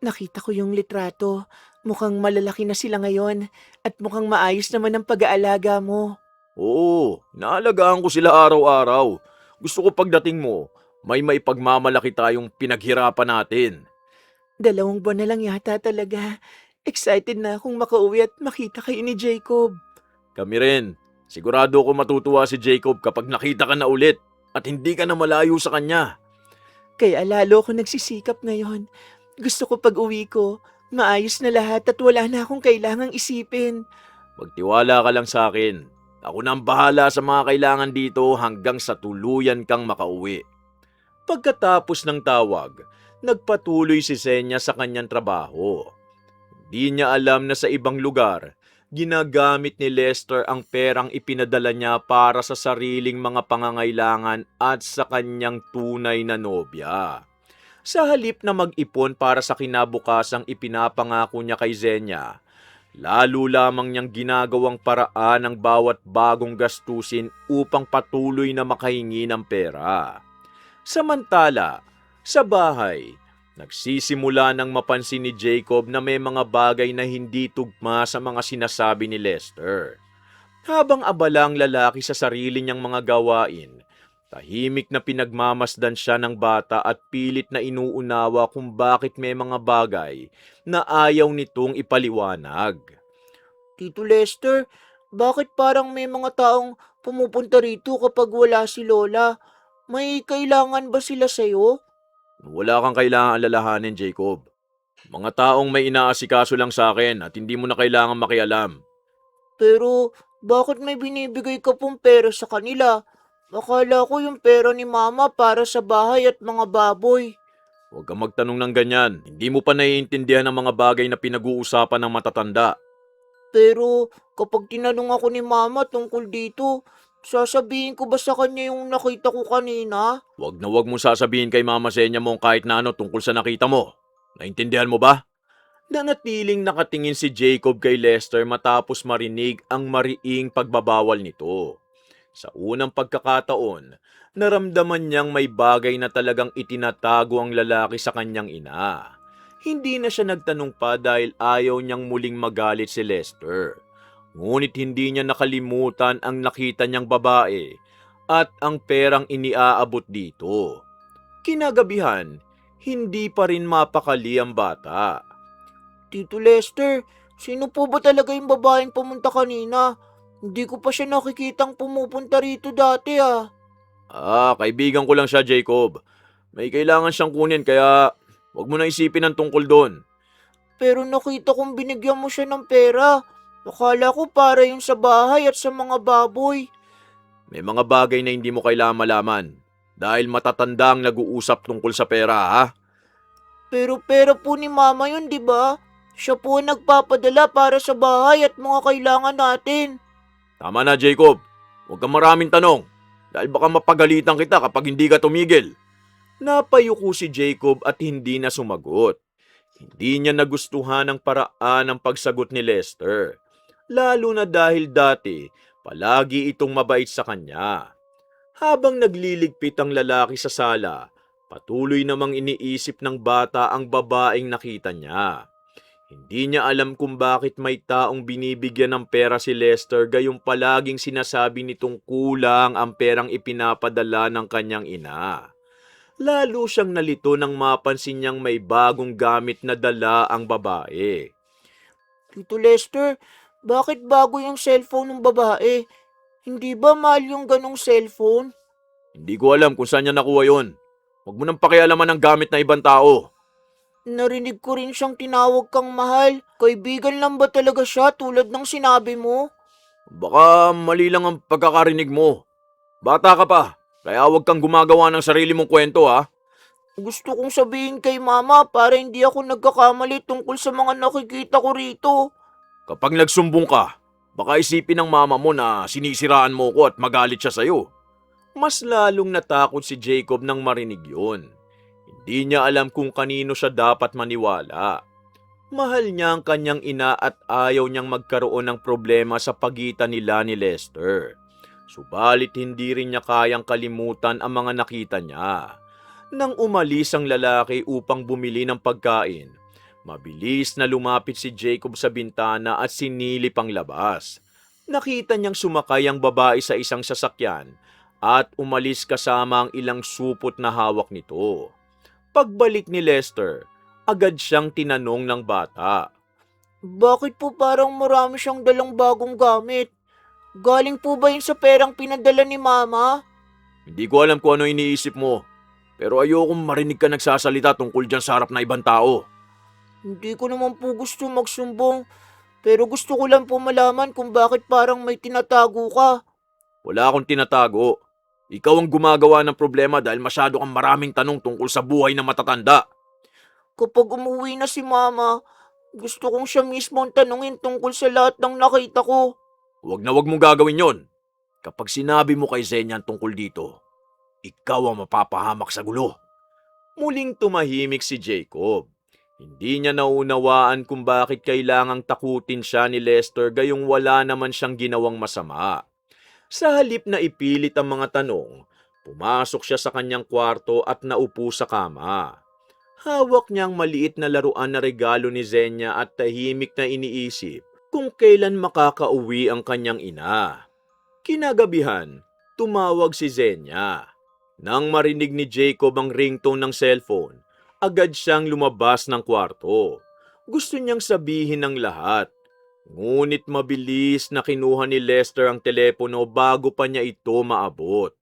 Nakita ko yung litrato. Mukhang malalaki na sila ngayon at mukhang maayos naman ang pag-aalaga mo. Oo, naalagaan ko sila araw-araw. Gusto ko pagdating mo, may maipagmamalaki tayong pinaghirapan natin. 2 buwan na lang yata talaga. Excited na akong makauwi at makita kayo ni Jacob. Kami rin. Sigurado ako matutuwa si Jacob kapag nakita ka na ulit at hindi ka na malayo sa kanya. Kaya lalo ako nagsisikap ngayon. Gusto ko pag uwi ko, maayos na lahat at wala na akong kailangang isipin. Magtiwala ka lang sa akin. Ako na ang bahala sa mga kailangan dito hanggang sa tuluyan kang makauwi. Pagkatapos ng tawag, nagpatuloy si Senya sa kanyang trabaho. Hindi niya alam na sa ibang lugar, ginagamit ni Lester ang perang ipinadala niya para sa sariling mga pangangailangan at sa kanyang tunay na nobya. Sa halip na mag-ipon para sa kinabukasang ipinapangako niya kay Zenya, lalo lamang niyang ginagawang paraan ang bawat bagong gastusin upang patuloy na makahingi ng pera. Samantala, sa bahay, nagsisimula nang mapansin ni Jacob na may mga bagay na hindi tugma sa mga sinasabi ni Lester. Habang abala ang lalaki sa sarili niyang mga gawain, tahimik na pinagmamasdan siya ng bata at pilit na inuunawa kung bakit may mga bagay na ayaw nitong ipaliwanag. Tito Lester, bakit parang may mga taong pumupunta rito kapag wala si Lola? May kailangan ba sila sa'yo? Wala kang kailangang alalahanin, Jacob. Mga taong may inaasikaso lang sa akin at hindi mo na kailangan makialam. Pero bakit may binibigay ka pong pera sa kanila? Akala ko yung pera ni mama para sa bahay at mga baboy. Huwag kang magtanong ng ganyan. Hindi mo pa naiintindihan ang mga bagay na pinag-uusapan ng matatanda. Pero kapag tinanong ako ni mama tungkol dito, sasabihin ko ba sa kanya yung nakita ko kanina? Huwag na huwag mong sasabihin kay Mama Senya mo kahit na ano tungkol sa nakita mo. Naintindihan mo ba? Nanatiling nakatingin si Jacob kay Lester matapos marinig ang mariing pagbabawal nito. Sa unang pagkakataon, naramdaman niyang may bagay na talagang itinatago ang lalaki sa kanyang ina. Hindi na siya nagtanong pa dahil ayaw niyang muling magalit si Lester. Ngunit hindi niya nakalimutan ang nakita niyang babae at ang perang iniaabot dito. Kinagabihan, hindi pa rin mapakali ang bata. Tito Lester, sino po ba talaga yung babaeng pumunta kanina? Hindi ko pa siya nakikitang pumupunta rito dati ah. Kaibigan ko lang siya, Jacob. May kailangan siyang kunin kaya wag mo na isipin ang tungkol doon. Pero nakita kong binigyan mo siya ng pera. Akala ko para yung sa bahay at sa mga baboy. May mga bagay na hindi mo kailangan malaman dahil matatanda ang nag-uusap tungkol sa pera, ha? Pero pera po ni mama yun, di ba? Siya po ang nagpapadala para sa bahay at mga kailangan natin. Tama na, Jacob. Huwag kang maraming tanong dahil baka mapagalitan kita kapag hindi ka tumigil. Napayuko si Jacob at hindi na sumagot. Hindi niya nagustuhan ang paraan ng pagsagot ni Lester. Lalo na dahil dati, palagi itong mabait sa kanya. Habang nagliligpit ang lalaki sa sala, patuloy namang iniisip ng bata ang babaeng nakita niya. Hindi niya alam kung bakit may taong binibigyan ng pera si Lester gayong palaging sinasabi nitong kulang ang perang ipinapadala ng kanyang ina. Lalo siyang nalito nang mapansin niyang may bagong gamit na dala ang babae. Tito Lester, bakit bago yung cellphone ng babae? Hindi ba mahal yung ganong cellphone? Hindi ko alam kung saan niya nakuha yon. Huwag mo nang pakialaman ang gamit na ibang tao. Narinig ko rin siyang tinawag kang mahal. Kaibigan lang ba talaga siya tulad ng sinabi mo? Baka mali lang ang pagkakarinig mo. Bata ka pa, kaya huwag kang gumagawa ng sarili mong kwento, ha? Gusto kong sabihin kay mama para hindi ako nagkakamali tungkol sa mga nakikita ko rito. Kapag nagsumbong ka, baka isipin ng mama mo na sinisiraan mo ko at magalit siya sa'yo. Mas lalong natakot si Jacob nang marinig yun. Hindi niya alam kung kanino siya dapat maniwala. Mahal niya ang kanyang ina at ayaw niyang magkaroon ng problema sa pagitan nila ni Lester. Subalit hindi rin niya kayang kalimutan ang mga nakita niya. Nang umalis ang lalaki upang bumili ng pagkain, mabilis na lumapit si Jacob sa bintana at sinilip ang labas. Nakita niyang sumakay ang babae sa isang sasakyan at umalis kasama ang ilang supot na hawak nito. Pagbalik ni Lester, agad siyang tinanong ng bata. Bakit po parang marami siyang dalang bagong gamit? Galing po ba yun sa perang pinadala ni mama? Hindi ko alam kung ano iniisip mo, pero ayokong marinig ka nagsasalita tungkol dyan sa harap na ibang tao. Hindi ko naman po gusto magsumbong, pero gusto ko lang po malaman kung bakit parang may tinatago ka. Wala akong tinatago. Ikaw ang gumagawa ng problema dahil masyado kang maraming tanong tungkol sa buhay ng matatanda. Kapag umuwi na si mama, gusto kong siya mismo ang tanungin tungkol sa lahat ng nakita ko. Huwag na huwag mong gagawin yon. Kapag sinabi mo kay Zenyan tungkol dito, ikaw ang mapapahamak sa gulo. Muling tumahimik si Jacob. Hindi niya naunawaan kung bakit kailangang takutin siya ni Lester gayong wala naman siyang ginawang masama. Sa halip na ipilit ang mga tanong, pumasok siya sa kanyang kwarto at naupo sa kama. Hawak niya ang maliit na laruan na regalo ni Zenya at tahimik na iniisip kung kailan makakauwi ang kanyang ina. Kinagabihan, tumawag si Zenya. Nang marinig ni Jacob ang ringtone ng cellphone, agad siyang lumabas ng kwarto. Gusto niyang sabihin ang lahat. Ngunit mabilis na kinuha ni Lester ang telepono bago pa niya ito maabot.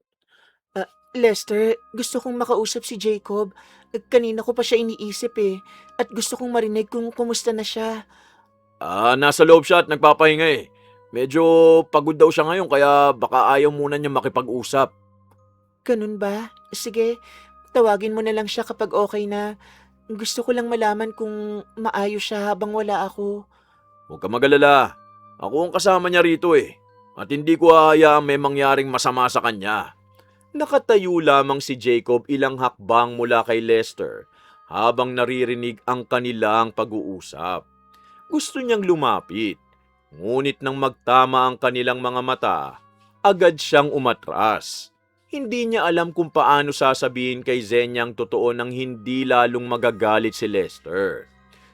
Lester, gusto kong makausap si Jacob. Kanina ko pa siya iniisip at gusto kong marinig kung kumusta na siya. Nasa loob siya at nagpapahinga eh. Medyo pagod daw siya ngayon kaya baka ayaw muna niya makipag-usap. Ganun ba? Sige, tawagin mo na lang siya kapag okay na. Gusto ko lang malaman kung maayos siya habang wala ako. Huwag ka magalala. Ako ang kasama niya rito eh. At hindi ko hahayaang may mangyaring masama sa kanya. Nakatayo lamang si Jacob ilang hakbang mula kay Lester habang naririnig ang kanilang pag-uusap. Gusto niyang lumapit, ngunit nang magtama ang kanilang mga mata, agad siyang umatras. Hindi niya alam kung paano sasabihin kay Zenya ang totoo nang hindi lalong magagalit si Lester.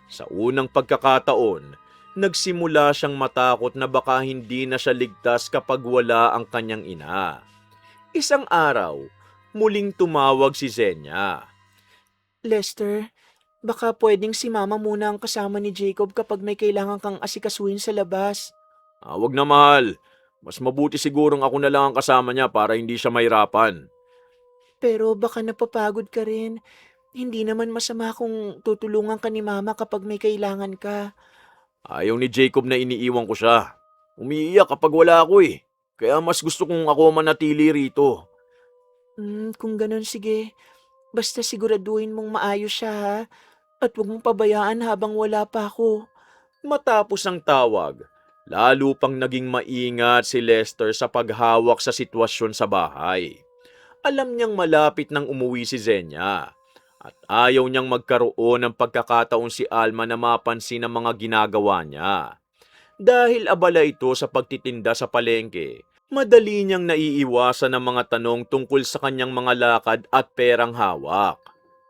Sa unang pagkakataon, nagsimula siyang matakot na baka hindi na siya ligtas kapag wala ang kanyang ina. Isang araw, muling tumawag si Zenya. Lester, baka pwedeng si Mama muna ang kasama ni Jacob kapag may kailangan kang asikasuhin sa labas. Wag na mahal. Mas mabuti sigurong ako na lang ang kasama niya para hindi siya mahirapan. Pero baka napapagod ka rin. Hindi naman masama kung tutulungan ka ni Mama kapag may kailangan ka. Ayaw ni Jacob na iniiwan ko siya. Umiiyak kapag wala ako eh. Kaya mas gusto kong ako manatili rito. Kung ganun sige. Basta siguraduhin mong maayos siya ha. At huwag mong pabayaan habang wala pa ako. Matapos ang tawag, lalo pang naging maingat si Lester sa paghawak sa sitwasyon sa bahay. Alam niyang malapit nang umuwi si Zenya at ayaw niyang magkaroon ng pagkakataon si Alma na mapansin ang mga ginagawa niya. Dahil abala ito sa pagtitinda sa palengke, madali niyang naiiwasan ang mga tanong tungkol sa kanyang mga lakad at perang hawak.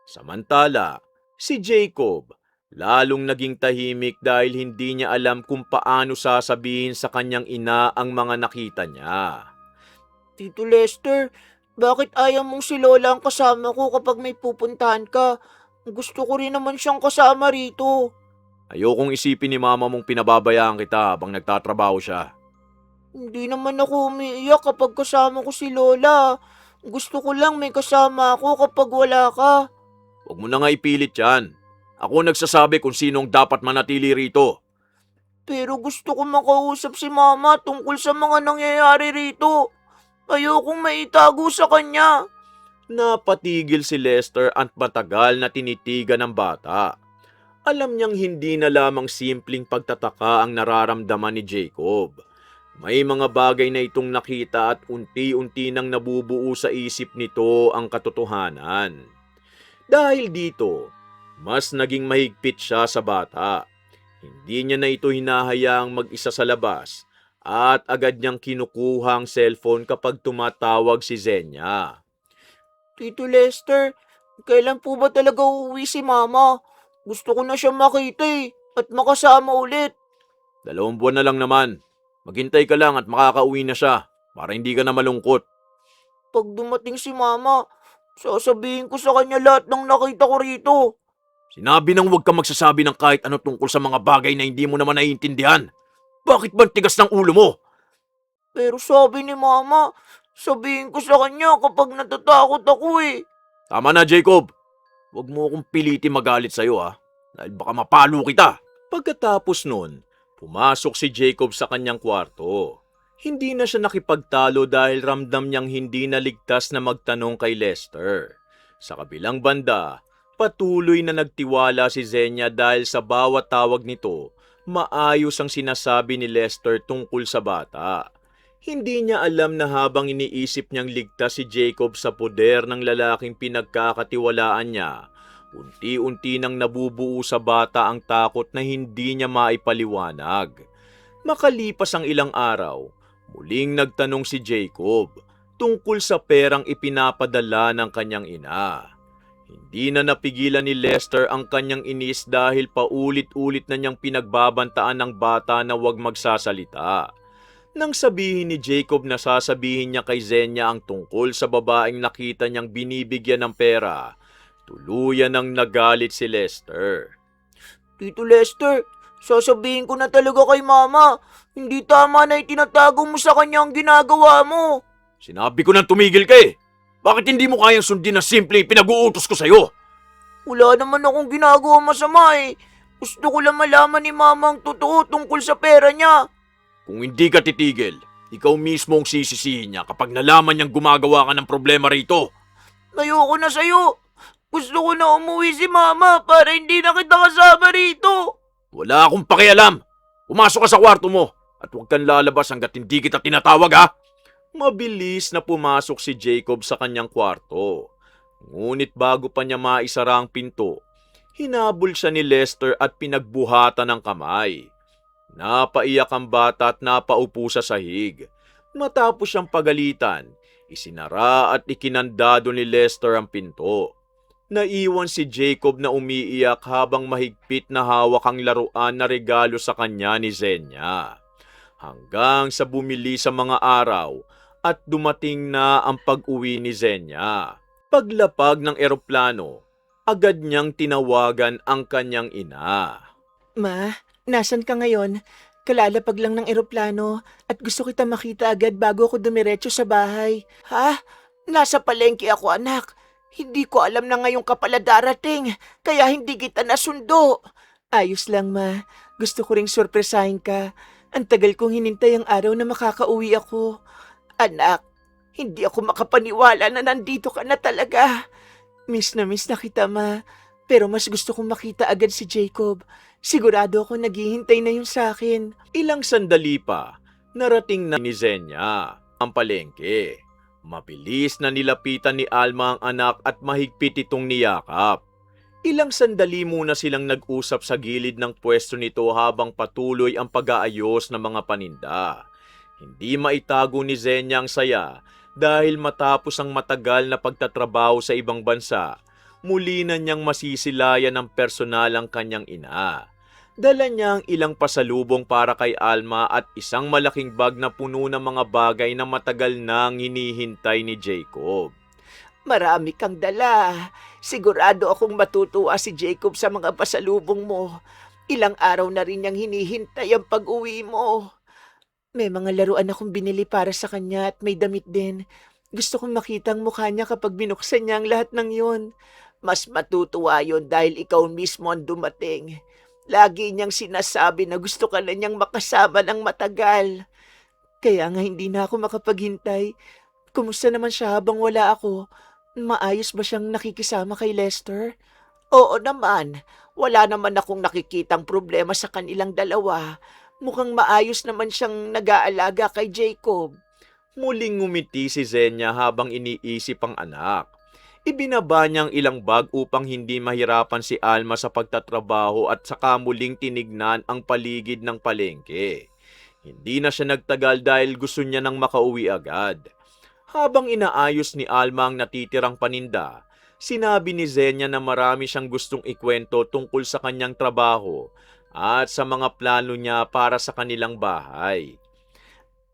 Samantala, si Jacob lalong naging tahimik dahil hindi niya alam kung paano sasabihin sa kanyang ina ang mga nakita niya. Tito Lester, bakit ayaw mong si Lola ang kasama ko kapag may pupuntahan ka? Gusto ko rin naman siyang kasama rito. Ayokong isipin ni mama mong pinababayaan kita habang nagtatrabaho siya. Hindi naman ako umiiyak kapag kasama ko si Lola. Gusto ko lang may kasama ako kapag wala ka. Huwag mo na nga ipilit yan. Ako nagsasabi kung sinong dapat manatili rito. Pero gusto ko makausap si Mama tungkol sa mga nangyayari rito. Ayokong maitago sa kanya. Napatigil si Lester at matagal na tinitigan ng bata. Alam niyang hindi na lamang simpleng pagtataka ang nararamdaman ni Jacob. May mga bagay na itong nakita at unti-unti nang nabubuo sa isip nito ang katotohanan. Dahil dito, mas naging mahigpit siya sa bata. Hindi niya na ito hinahayaang mag-isa sa labas at agad niyang kinukuha ang cellphone kapag tumatawag si Zenya. Tito Lester, kailan po ba talaga uuwi si Mama? Gusto ko na siya makita at makasama ulit. 2 buwan na lang naman. Maghintay ka lang at makakauwi na siya para hindi ka na malungkot. Pag dumating si Mama, sasabihin ko sa kanya lahat ng nakita ko rito. Sinabi nang huwag ka magsasabi ng kahit ano tungkol sa mga bagay na hindi mo naman naiintindihan. Bakit ba ang tigas ng ulo mo? Pero sabi ni Mama, sabihin ko sa kanya kapag natatakot ako Tama na, Jacob. Huwag mo akong pilitin magalit sa'yo dahil baka mapalo kita. Pagkatapos nun, pumasok si Jacob sa kanyang kwarto. Hindi na siya nakipagtalo dahil ramdam niyang hindi naligtas na magtanong kay Lester. Sa kabilang banda, patuloy na nagtiwala si Zenya dahil sa bawat tawag nito, maayos ang sinasabi ni Lester tungkol sa bata. Hindi niya alam na habang iniisip niyang ligtas si Jacob sa poder ng lalaking pinagkakatiwalaan niya, unti-unti nang nabubuo sa bata ang takot na hindi niya maipaliwanag. Makalipas ang ilang araw, muling nagtanong si Jacob tungkol sa perang ipinapadala ng kanyang ina. Hindi na napigilan ni Lester ang kanyang inis dahil paulit-ulit na niyang pinagbabantaan ng bata na huwag magsasalita. Nang sabihin ni Jacob na sasabihin niya kay Zenya ang tungkol sa babaeng nakita niyang binibigyan ng pera, tuluyan nang nagalit si Lester. Tito Lester, sasabihin ko na talaga kay Mama. Hindi tama na itinatago mo sa kanya ang ginagawa mo. Sinabi ko nang tumigil ka eh. Bakit hindi mo kayang sundin na simple pinag-uutos ko sa'yo? Wala naman akong ginagawa masama eh. Gusto ko lang malaman ni Mama ang totoo tungkol sa pera niya. Kung hindi ka titigil, ikaw mismo ang sisisihin niya kapag nalaman niyang gumagawa ka ng problema rito. Ayoko na sa'yo. Gusto ko na umuwi si Mama para hindi na kita kasama rito. Wala akong pakialam. Pumasok ka sa kwarto mo at huwag kang lalabas hanggat hindi kita tinatawag ha. Mabilis na pumasok si Jacob sa kanyang kwarto. Ngunit bago pa niya maisara ang pinto, hinabol siya ni Lester at pinagbuhatan ng kamay. Napaiyak ang bata at napaupo sa sahig. Matapos siyang pagalitan, isinara at ikinandado ni Lester ang pinto. Naiwan si Jacob na umiiyak habang mahigpit na hawak ang laruan na regalo sa kanya ni Zenya. Hanggang sa bumili sa mga araw at dumating na ang pag-uwi ni Zenya. Paglapag ng eroplano, agad niyang tinawagan ang kanyang ina. Ma, nasan ka ngayon? Kalalapag lang ng eroplano at gusto kita makita agad bago ako dumiretso sa bahay. Ha? Nasa palengke ako, anak. Hindi ko alam na ngayon ka pala darating, kaya hindi kita nasundo. Ayos lang, ma. Gusto ko ring sorpresahin ka. Ang tagal kong hinintay ang araw na makakauwi ako. Anak, hindi ako makapaniwala na nandito ka na talaga. Miss na kita, ma. Pero mas gusto kong makita agad si Jacob. Sigurado ako naghihintay na yun sa akin. Ilang sandali pa, narating na ni Zenya ang palengke. Mabilis na nilapitan ni Alma ang anak at mahigpit itong niyakap. Ilang sandali muna silang nag-usap sa gilid ng pwesto nito habang patuloy ang pag-aayos ng mga paninda. Hindi maitago ni Zenya ang saya dahil matapos ang matagal na pagtatrabaho sa ibang bansa, muli na niyang masisilayan ng personal ang kanyang ina. Dala niya ang ilang pasalubong para kay Alma at isang malaking bag na puno ng mga bagay na matagal nang hinihintay ni Jacob. Marami kang dala. Sigurado akong matutuwa si Jacob sa mga pasalubong mo. Ilang araw na rin niyang hinihintay ang pag-uwi mo. May mga laruan akong binili para sa kanya at may damit din. Gusto kong makita ang mukha niya kapag binuksan niya ang lahat ng yon. Mas matutuwa yon dahil ikaw mismo ang dumating. Lagi niyang sinasabi na gusto ka na niyang makasama ng matagal. Kaya nga hindi na ako makapaghintay. Kumusta naman siya habang wala ako? Maayos ba siyang nakikisama kay Lester? Oo naman. Wala naman akong nakikitang problema sa kanilang dalawa. Mukhang maayos naman siyang nag-aalaga kay Jacob. Muling ngumiti si Zenya habang iniisip ang anak. Ibinaba niyang ilang bag upang hindi mahirapan si Alma sa pagtatrabaho at saka muling tinignan ang paligid ng palengke. Hindi na siya nagtagal dahil gusto niya nang makauwi agad. Habang inaayos ni Alma ang natitirang paninda, sinabi ni Zenya na marami siyang gustong ikwento tungkol sa kanyang trabaho at sa mga plano niya para sa kanilang bahay.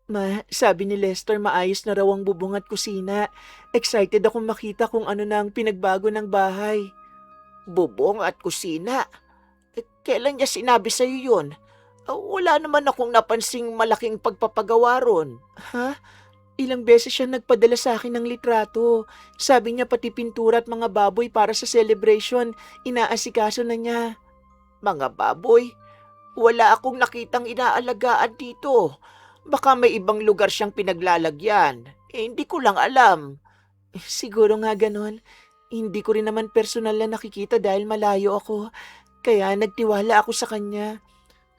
Ma, sabi ni Lester maayos na raw ang bubong at kusina. Excited akong makita kung ano na ang pinagbago ng bahay. Bubong at kusina? Kailan niya sinabi sa'yo yun? Wala naman akong napansing malaking pagpapagawa ron. Ha? Ilang beses siya nagpadala sa akin ng litrato. Sabi niya pati pintura at mga baboy para sa celebration, inaasikaso na niya. Mga baboy? Wala akong nakitang inaalagaan dito. Baka may ibang lugar siyang pinaglalagyan. Hindi ko lang alam. Siguro nga ganon. Hindi ko rin naman personal na nakikita dahil malayo ako. Kaya nagtiwala ako sa kanya.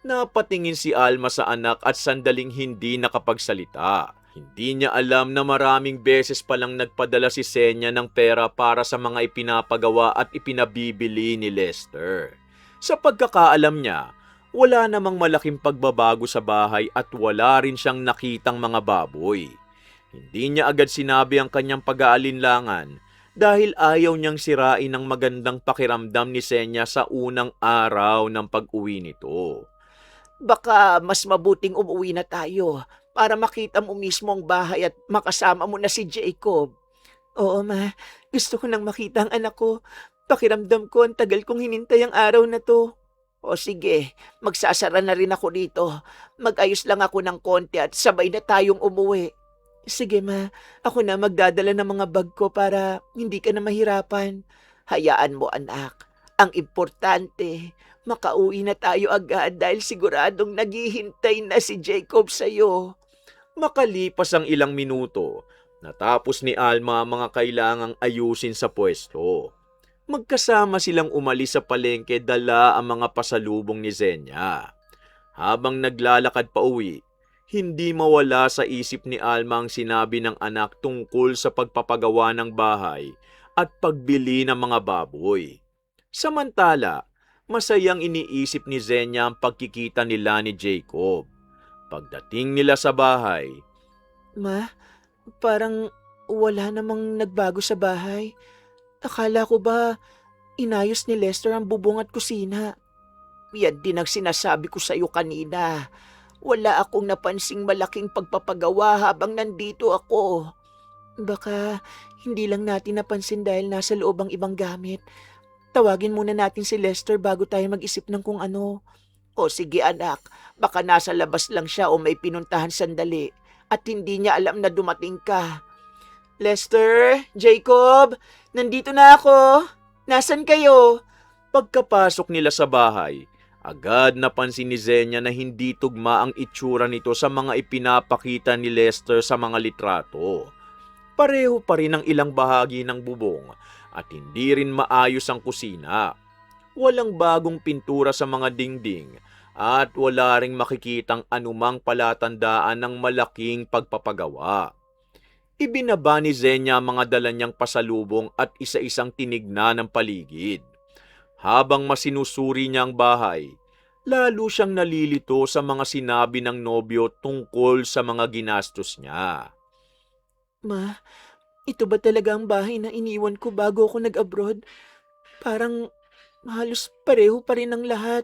Napatingin si Alma sa anak at sandaling hindi nakapagsalita. Hindi niya alam na maraming beses palang nagpadala si Zenya ng pera para sa mga ipinapagawa at ipinabibili ni Lester. Sa pagkakaalam niya, wala namang malaking pagbabago sa bahay at wala rin siyang nakitang mga baboy. Hindi niya agad sinabi ang kanyang pag-aalinlangan dahil ayaw niyang sirain ang magandang pakiramdam ni Zenya sa unang araw ng pag-uwi nito. Baka mas mabuting umuwi na tayo para makita mo mismo ang bahay at makasama mo na si Jacob. Oo, ma. Gusto ko nang makita ang anak ko. Pakiramdam ko ang tagal kong hinintay ang araw na to. O sige, magsasara na rin ako dito. Mag-ayos lang ako ng konti at sabay na tayong umuwi. Sige ma, ako na magdadala ng mga bag ko para hindi ka na mahirapan. Hayaan mo anak. Ang importante, makauwi na tayo agad dahil siguradong naghihintay na si Jacob sa'yo. Makalipas ang ilang minuto, natapos ni Alma ang mga kailangang ayusin sa pwesto. Magkasama silang umalis sa palengke dala ang mga pasalubong ni Zenya. Habang naglalakad pa uwi, hindi mawala sa isip ni Alma ang sinabi ng anak tungkol sa pagpapagawa ng bahay at pagbili ng mga baboy. Samantala, masayang iniisip ni Zenya ang pagkikita nila ni Jacob. Pagdating nila sa bahay, Ma, parang wala namang nagbago sa bahay. Akala ko ba inayos ni Lester ang bubong at kusina? Yan din ang sinasabi ko sa iyo kanina. Wala akong napansing malaking pagpapagawa habang nandito ako. Baka hindi lang natin napansin dahil nasa loob ang ibang gamit. Tawagin muna natin si Lester bago tayo mag-isip ng kung ano. O sige anak, baka nasa labas lang siya o may pinuntahan sandali at hindi niya alam na dumating ka. Lester, Jacob, nandito na ako. Nasaan kayo? pagkapasok nila sa bahay, agad napansin ni Zenya na hindi tugma ang itsura nito sa mga ipinapakita ni Lester sa mga litrato. Pareho pa rin ang ilang bahagi ng bubong at hindi rin maayos ang kusina. Walang bagong pintura sa mga dingding at wala ring makikitang anumang palatandaan ng malaking pagpapagawa. Ibinaba ni Zenya ang mga dala niyang pasalubong at isa-isang tinignan ng paligid. Habang masinusuri niya ang bahay, lalo siyang nalilito sa mga sinabi ng nobyo tungkol sa mga ginastos niya. Ma, ito ba talaga ang bahay na iniwan ko bago ako nag-abroad? Parang halos pareho pa rin ang lahat.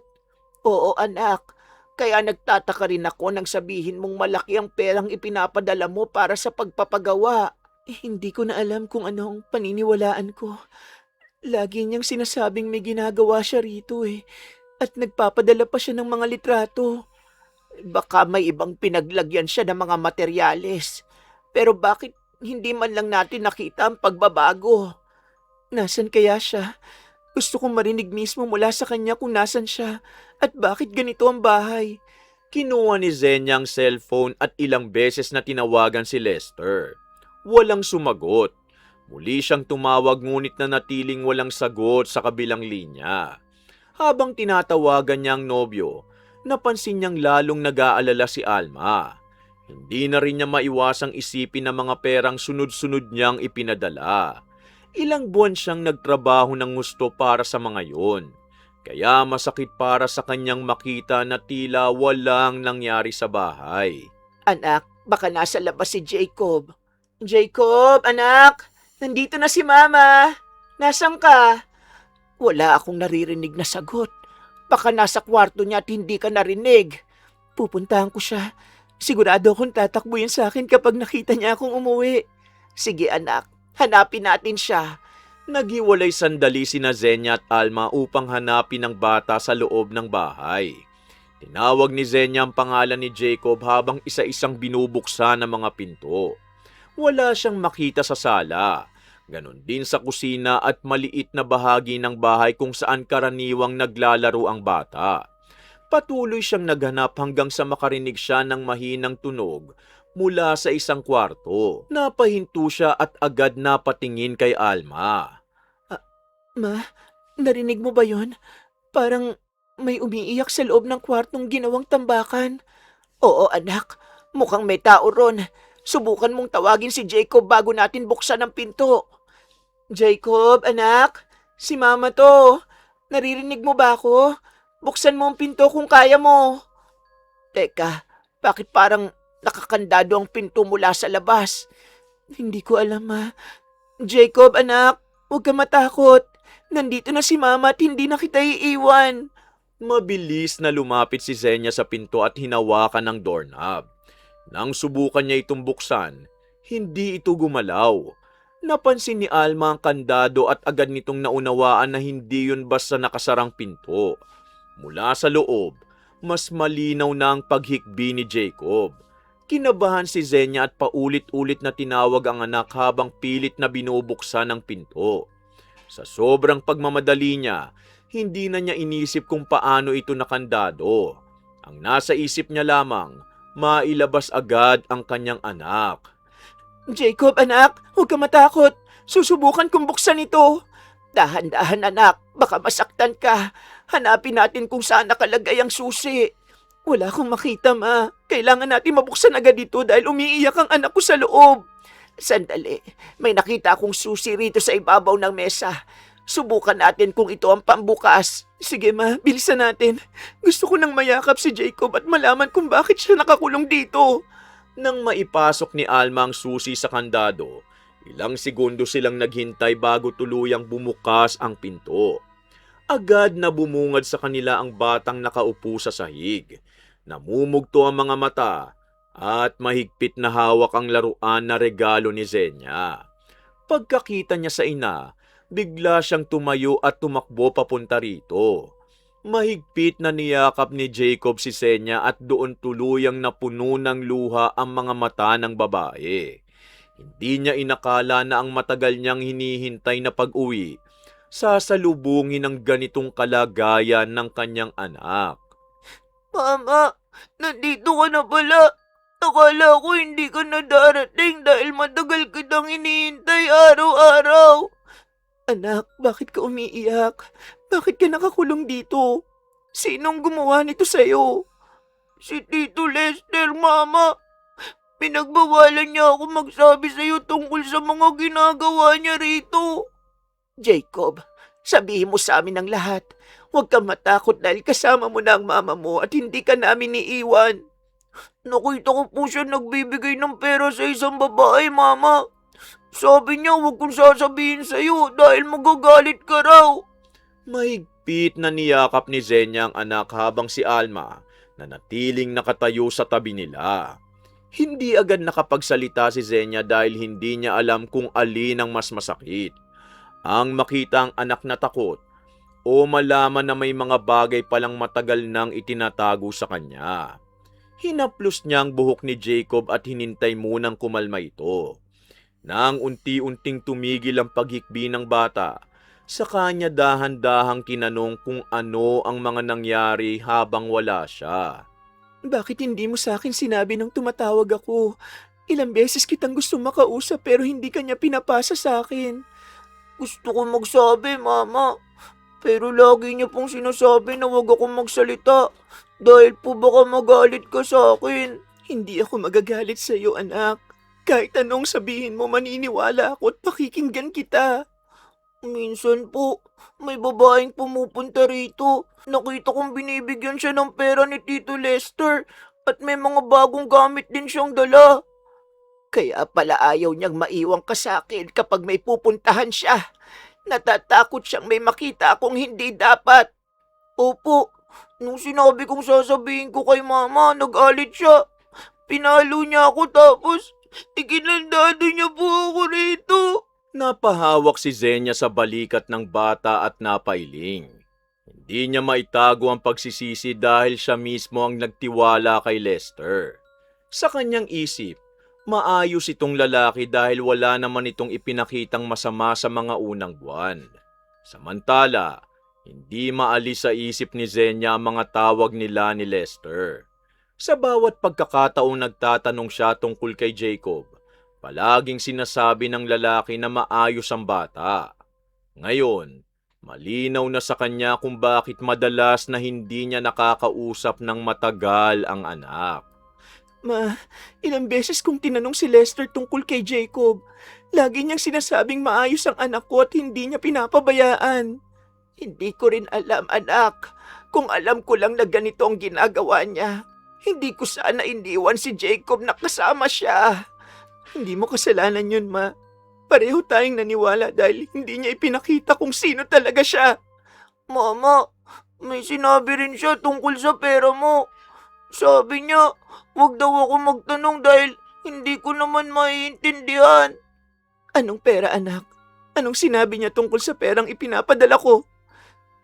Oo anak, kaya nagtataka rin ako nang sabihin mong malaki ang perang ipinapadala mo para sa pagpapagawa. Hindi ko na alam kung ano ang paniniwalaan ko. Lagi niyang sinasabing may ginagawa siya rito at nagpapadala pa siya ng mga litrato. Baka may ibang pinaglagyan siya ng mga materyales. Pero bakit hindi man lang natin nakita ang pagbabago? Nasaan kaya siya? Gusto kong marinig mismo mula sa kanya kung nasan siya at bakit ganito ang bahay. Kinuha ni Zenya ang cellphone at ilang beses na tinawagan si Lester. Walang sumagot. Muli siyang tumawag ngunit natiling walang sagot sa kabilang linya. Habang tinatawagan niya ang nobyo, napansin niyang lalong nag-aalala si Alma. Hindi na rin niya maiwasang isipin ang mga perang sunod-sunod niyang ipinadala. Ilang buwan siyang nagtrabaho ng gusto para sa mga yon. Kaya masakit para sa kanyang makita na tila walang nangyari sa bahay. Anak, baka nasa labas si Jacob. Jacob, anak! Nandito na si Mama! Nasaan ka? Wala akong naririnig na sagot. Baka nasa kwarto niya at hindi ka narinig. Pupuntahan ko siya. Sigurado akong tatakbo yun sa akin kapag nakita niya akong umuwi. Sige anak, hanapin natin siya. Naghiwalay sandali sina Zenya at Alma upang hanapin ang bata sa loob ng bahay. Tinawag ni Zenya ang pangalan ni Jacob habang isa-isang binubuksan ang mga pinto. Wala siyang makita sa sala. Ganon din sa kusina at maliit na bahagi ng bahay kung saan karaniwang naglalaro ang bata. Patuloy siyang naghanap hanggang sa makarinig siya ng mahinang tunog mula sa isang kwarto. Napahinto siya at agad napatingin kay Alma. Ma, narinig mo ba yon? Parang may umiiyak sa loob ng kwartong ginawang tambakan. Oo anak, mukhang may tao ron. Subukan mong tawagin si Jacob bago natin buksan ang pinto. Jacob, anak, si Mama to. Naririnig mo ba ako? Buksan mo ang pinto kung kaya mo. Teka, bakit parang nakakandado ang pinto mula sa labas? Hindi ko alam, Ma. Jacob, anak, huwag ka matakot. Nandito na si Mama at hindi na kita iiwan. Mabilis na lumapit si Zenya sa pinto at hinawakan ng doorknob. Nang subukan niya itong buksan, hindi ito gumalaw. Napansin ni Alma ang kandado at agad nitong naunawaan na hindi yun basta nakasarang pinto. Mula sa loob, mas malinaw na ang paghikbi ni Jacob. Kinabahan si Zenya at paulit-ulit na tinawag ang anak habang pilit na binubuksan ang pinto. Sa sobrang pagmamadali niya, hindi na niya inisip kung paano ito nakandado. Ang nasa isip niya lamang, mailabas agad ang kanyang anak. Jacob, anak, huwag ka matakot. Susubukan kong buksan ito. Dahan-dahan, anak. Baka masaktan ka. Hanapin natin kung saan nakalagay ang susi. Wala akong makita, ma. Kailangan natin mabuksan agad ito dahil umiiyak ang anak ko sa loob. Sandali, may nakita akong susi rito sa ibabaw ng mesa. Subukan natin kung ito ang pambukas. Sige, ma, bilisan natin. Gusto ko nang mayakap si Jacob at malaman kung bakit siya nakakulong dito. Nang maipasok ni Alma ang susi sa kandado, ilang segundo silang naghintay bago tuluyang bumukas ang pinto. Agad na bumungad sa kanila ang batang nakaupo sa sahig. Namumugto ang mga mata at mahigpit na hawak ang laruan na regalo ni Zenya. Pagkakita niya sa ina, bigla siyang tumayo at tumakbo papunta rito. Mahigpit na niyakap ni Jacob si Zenya at doon tuluyang napuno ng luha ang mga mata ng babae. Hindi niya inakala na ang matagal niyang hinihintay na pag-uwi, sasalubungin ng ganitong kalagayan ng kanyang anak. Mama, nandito ka na pala. Akala ko hindi ka na darating dahil matagal kitang hinihintay araw-araw. Anak, bakit ka umiiyak? Bakit ka nakakulong dito? Sinong gumawa nito sa'yo? Si Tito Lester, Mama. Pinagbawalan niya ako magsabi sa'yo tungkol sa mga ginagawa niya rito. Jacob, sabihin mo sa amin ang lahat. Huwag kang matakot dahil kasama mo na ang mama mo at hindi ka namin iiwan. Nakita ko po siya nagbibigay ng pera sa isang babae, Mama. Sabi niya huwag kong sasabihin sa'yo dahil magagalit ka raw. Mahigpit na niyakap ni Zenya ang anak habang si Alma nanatiling nakatayo sa tabi nila. Hindi agad nakapagsalita si Zenya dahil hindi niya alam kung alin ang mas masakit. Ang makita ang anak na takot o malaman na may mga bagay palang matagal nang itinatago sa kanya. Hinaplos niya ang buhok ni Jacob at hinintay munang kumalma ito. Nang unti-unting tumigil ang paghikbi ng bata, sa kanya dahan-dahang tinanong kung ano ang mga nangyari habang wala siya. Bakit hindi mo sa akin sinabi nang tumatawag ako? Ilang beses kitang gustong makausap pero hindi ka niya pinapasa sa akin. Gusto ko magsabi, Mama. Pero lagi niya pong sinasabi na huwag akong magsalita dahil po baka magalit ka sa akin. Hindi ako magagalit sa iyo, anak. Kahit anong sabihin mo, maniniwala ako at pakikinggan kita. Minsan po, may babaeng pumupunta rito. Nakita kong binibigyan siya ng pera ni Tito Lester at may mga bagong gamit din siyang dala. Kaya pala ayaw niyang maiwang ka sa akin kapag may pupuntahan siya. Natatakot siyang may makita akong hindi dapat. Opo, nung sinabi kong sasabihin ko kay Mama, nag-alit siya. Pinalo niya ako tapos ikinandado niya po ako rito. Napahawak si Zenya sa balikat ng bata at napailing. Hindi niya maitago ang pagsisisi dahil siya mismo ang nagtiwala kay Lester. Sa kanyang isip, maayos itong lalaki dahil wala naman itong ipinakitang masama sa mga unang buwan. Samantala, hindi maalis sa isip ni Zenya ang mga tawag nila ni Lester. Sa bawat pagkakataong nagtatanong siya tungkol kay Jacob, palaging sinasabi ng lalaki na maayos ang bata. Ngayon, malinaw na sa kanya kung bakit madalas na hindi niya nakakausap ng matagal ang anak. Ma, ilang beses kong tinanong si Lester tungkol kay Jacob. Lagi niyang sinasabing maayos ang anak ko at hindi niya pinapabayaan. Hindi ko rin alam, anak. Kung alam ko lang na ganito ang ginagawa niya, hindi ko sana iniwan si Jacob na kasama siya. Hindi mo kasalanan yun, Ma. Pareho tayong naniwala dahil hindi niya ipinakita kung sino talaga siya. Mama, may sinabi rin siya tungkol sa pera mo. Sabi niya, wag daw ako magtanong dahil hindi ko naman maiintindihan. Anong pera, anak? Anong sinabi niya tungkol sa perang ipinapadala ko?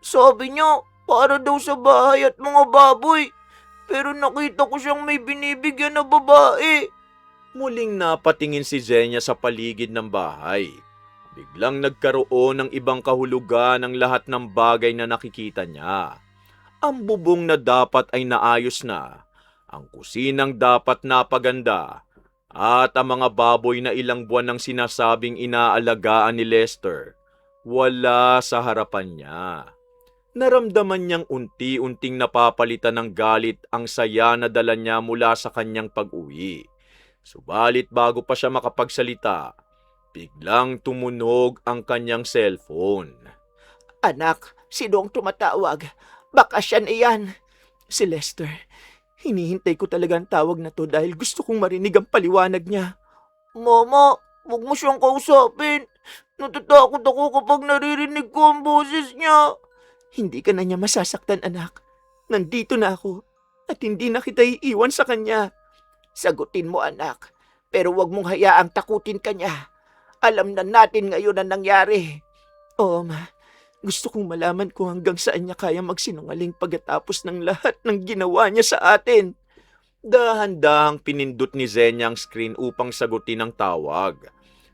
Sabi niya, para daw sa bahay at mga baboy. Pero nakita ko siyang may binibigyan na babae. Muling napatingin si Zenya sa paligid ng bahay. Biglang nagkaroon ng ibang kahulugan ng lahat ng bagay na nakikita niya. Ang bubong na dapat ay naayos na, ang kusinang dapat napaganda, at ang mga baboy na ilang buwan ng sinasabing inaalagaan ni Lester, wala sa harapan niya. Naramdaman niyang unti-unting napapalitan ng galit ang saya na dala niya mula sa kanyang pag-uwi. Subalit bago pa siya makapagsalita, biglang tumunog ang kanyang cellphone. Anak, sino ang tumatawag? Baka siya na yan. Si Lester. Hinihintay ko talaga ang tawag na to dahil gusto kong marinig ang paliwanag niya. Mama, huwag mo siyang kausapin. Natatakot ako kapag naririnig ko ang boses niya. Hindi ka na niya masasaktan, anak. Nandito na ako at hindi na kita iiwan sa kanya. Sagutin mo, anak. Pero huwag mong hayaang takutin ka niya. Alam na natin ngayon ang nangyari. Oo, ma. Gusto kong malaman kung hanggang saan niya kaya magsinungaling pagkatapos ng lahat ng ginawa niya sa atin. Dahan-dahang pinindot ni Zenya ang screen upang sagutin ang tawag.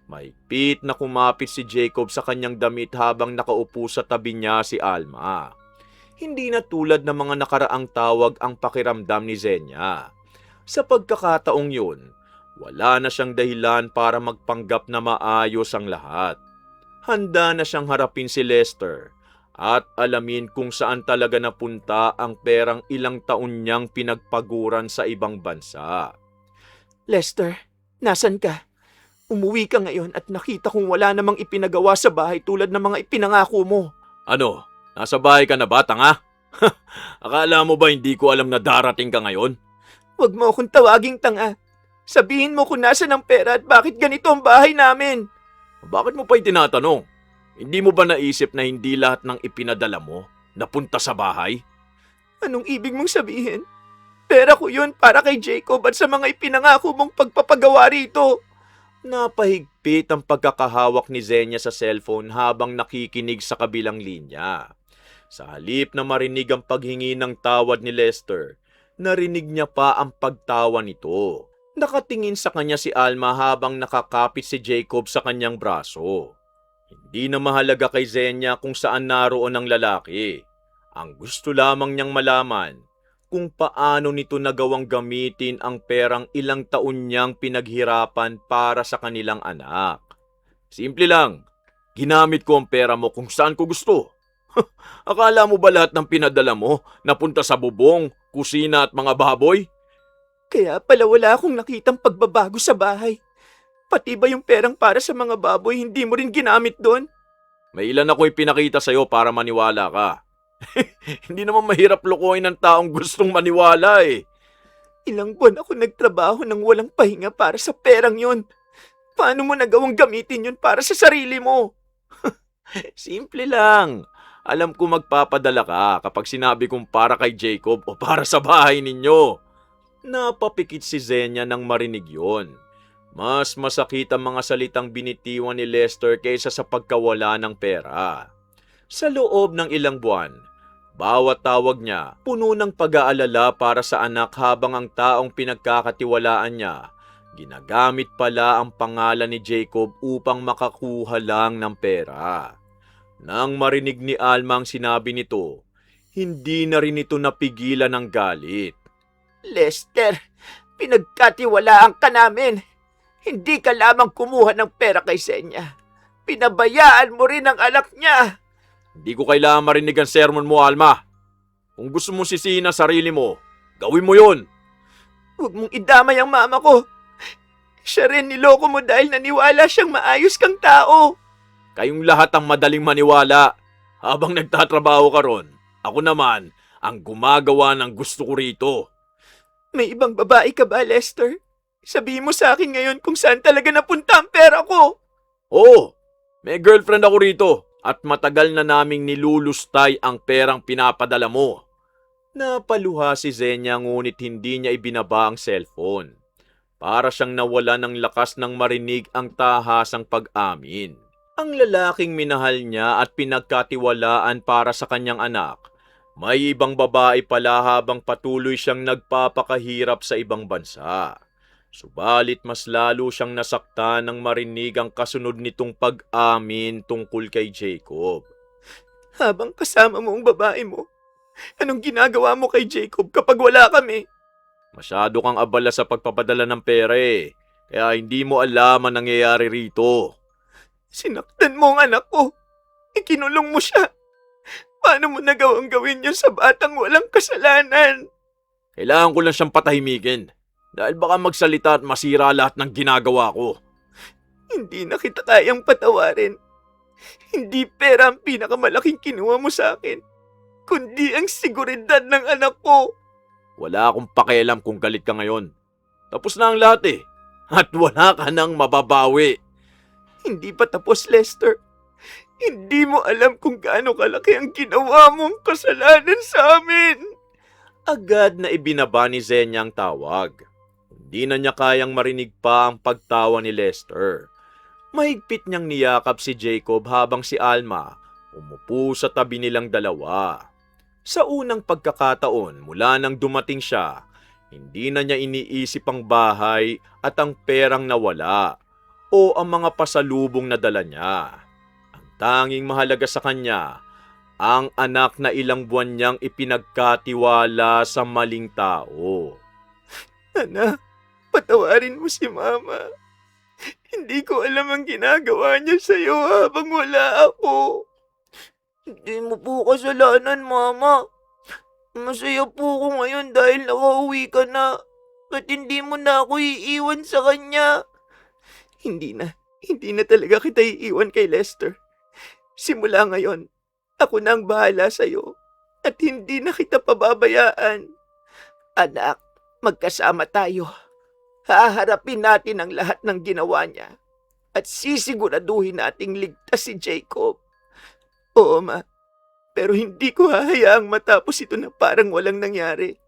Mahigpit na kumapit si Jacob sa kanyang damit habang nakaupo sa tabi niya si Alma. Hindi na tulad ng mga nakaraang tawag ang pakiramdam ni Zenya. Sa pagkakataong yun, wala na siyang dahilan para magpanggap na maayos ang lahat. Handa na siyang harapin si Lester at alamin kung saan talaga napunta ang perang ilang taon niyang pinagpaguran sa ibang bansa. Lester, nasan ka? Umuwi ka ngayon at nakita kong wala namang ipinagawa sa bahay tulad ng mga ipinangako mo. Ano? Nasa bahay ka na ba, tanga? Akala mo ba hindi ko alam na darating ka ngayon? Huwag mo akong tawaging tanga. Sabihin mo kung nasan ang pera at bakit ganito ang bahay namin. Bakit mo pa itinatanong? Hindi mo ba naisip na hindi lahat ng ipinadala mo napunta sa bahay? Anong ibig mong sabihin? Pera ko yun para kay Jacob at sa mga ipinangako mong pagpapagawa rito. Napahigpit ang pagkakahawak ni Zenya sa cellphone habang nakikinig sa kabilang linya. Sa halip na marinig ang paghingi ng tawad ni Lester, narinig niya pa ang pagtawa nito. Nakatingin sa kanya si Alma habang nakakapit si Jacob sa kanyang braso. Hindi na mahalaga kay Zenya kung saan naroon ang lalaki. Ang gusto lamang niyang malaman kung paano nito nagawang gamitin ang perang ilang taon niyang pinaghirapan para sa kanilang anak. Simple lang, ginamit ko ang pera mo kung saan ko gusto. Akala mo ba lahat ng pinadala mo napunta sa bubong, kusina at mga baboy? Kaya pala wala akong nakitang pagbabago sa bahay. Pati ba yung perang para sa mga baboy hindi mo rin ginamit doon? May ilan ako ipinakita sa'yo para maniwala ka. Hindi naman mahirap lokohin ng taong gustong maniwala eh. Ilang buwan ako nagtrabaho ng walang pahinga para sa perang yon. Paano mo nagawang gamitin yun para sa sarili mo? Simple lang. Alam ko magpapadala ka kapag sinabi kong para kay Jacob o para sa bahay ninyo. Napapikit si Zenya nang marinig yon. Mas masakit ang mga salitang binitiwan ni Lester kaysa sa pagkawala ng pera. Sa loob ng ilang buwan, bawat tawag niya puno ng pag-aalala para sa anak habang ang taong pinagkakatiwalaan niya ginagamit pala ang pangalan ni Jacob upang makakuha lang ng pera. Nang marinig ni Alma ang sinabi nito, hindi na rin ito napigilan ng galit. Lester, pinagkatiwalaan ka namin. Hindi ka lamang kumuha ng pera kay Zenya. Pinabayaan mo rin ang anak niya. Hindi ko kailangan marinig ang sermon mo, Alma. Kung gusto mong sisihin ang sarili mo, gawin mo yon. Huwag mong idamay ang mama ko. Siya rin niloko mo dahil naniwala siyang maayos kang tao. Kayong lahat ang madaling maniwala habang nagtatrabaho ka ron. Ako naman ang gumagawa ng gusto ko rito. May ibang babae ka ba, Lester? Sabihin mo sa akin ngayon kung saan talaga napunta ang pera ko. Oo, may girlfriend ako rito at matagal na naming nilulustay ang perang pinapadala mo. Napaluha si Zenya ngunit hindi niya ibinaba ang cellphone. Para siyang nawala ng lakas nang marinig ang tahasang pag-amin. Ang lalaking minahal niya at pinagkatiwalaan para sa kanyang anak, may ibang babae pala habang patuloy siyang nagpapakahirap sa ibang bansa. Subalit mas lalo siyang nasaktan nang marinig ang kasunod nitong pag-amin tungkol kay Jacob. Habang kasama mo ang babae mo, anong ginagawa mo kay Jacob kapag wala kami? Masyado kang abala sa pagpapadala ng pera kaya hindi mo alam ang nangyayari rito. Sinaktan mo ang anak ko. Ikinulong mo siya. Paano mo nagawang gawin yun sa batang walang kasalanan? Kailangan ko lang siyang patahimikin dahil baka magsalita at masira lahat ng ginagawa ko. Hindi na kita kayang patawarin. Hindi pera ang pinakamalaking kinuha mo sa akin, kundi ang seguridad ng anak ko. Wala akong pakialam kung galit ka ngayon. Tapos na ang lahat at wala ka nang mababawi. Hindi pa tapos, Lester. Hindi mo alam kung gaano kalaki ang ginawa mong kasalanan sa amin. Agad na ibinaba ni Zenya ang tawag. Hindi na niya kayang marinig pa ang pagtawa ni Lester. Mahigpit niyang niyakap si Jacob habang si Alma umupo sa tabi nilang dalawa. Sa unang pagkakataon mula nang dumating siya, hindi na niya iniisip ang bahay at ang perang nawala o ang mga pasalubong na dala niya. Ang tanging mahalaga sa kanya, ang anak na ilang buwan niyang ipinagkatiwala sa maling tao. Anak, patawarin mo si Mama. Hindi ko alam ang ginagawa niya sa'yo habang wala ako. Hindi mo po kasalanan, Mama. Masaya po ko ngayon dahil nakauwi ka na. At hindi mo na ako iiwan sa kanya. Hindi na talaga kita iiwan kay Lester. Simula ngayon, ako na ang bahala sa'yo at hindi na kita pababayaan. Anak, magkasama tayo. Haharapin natin ang lahat ng ginawa niya at sisiguraduhin nating ligtas si Jacob. Oo, Ma. Pero hindi ko hahayaang matapos ito na parang walang nangyari.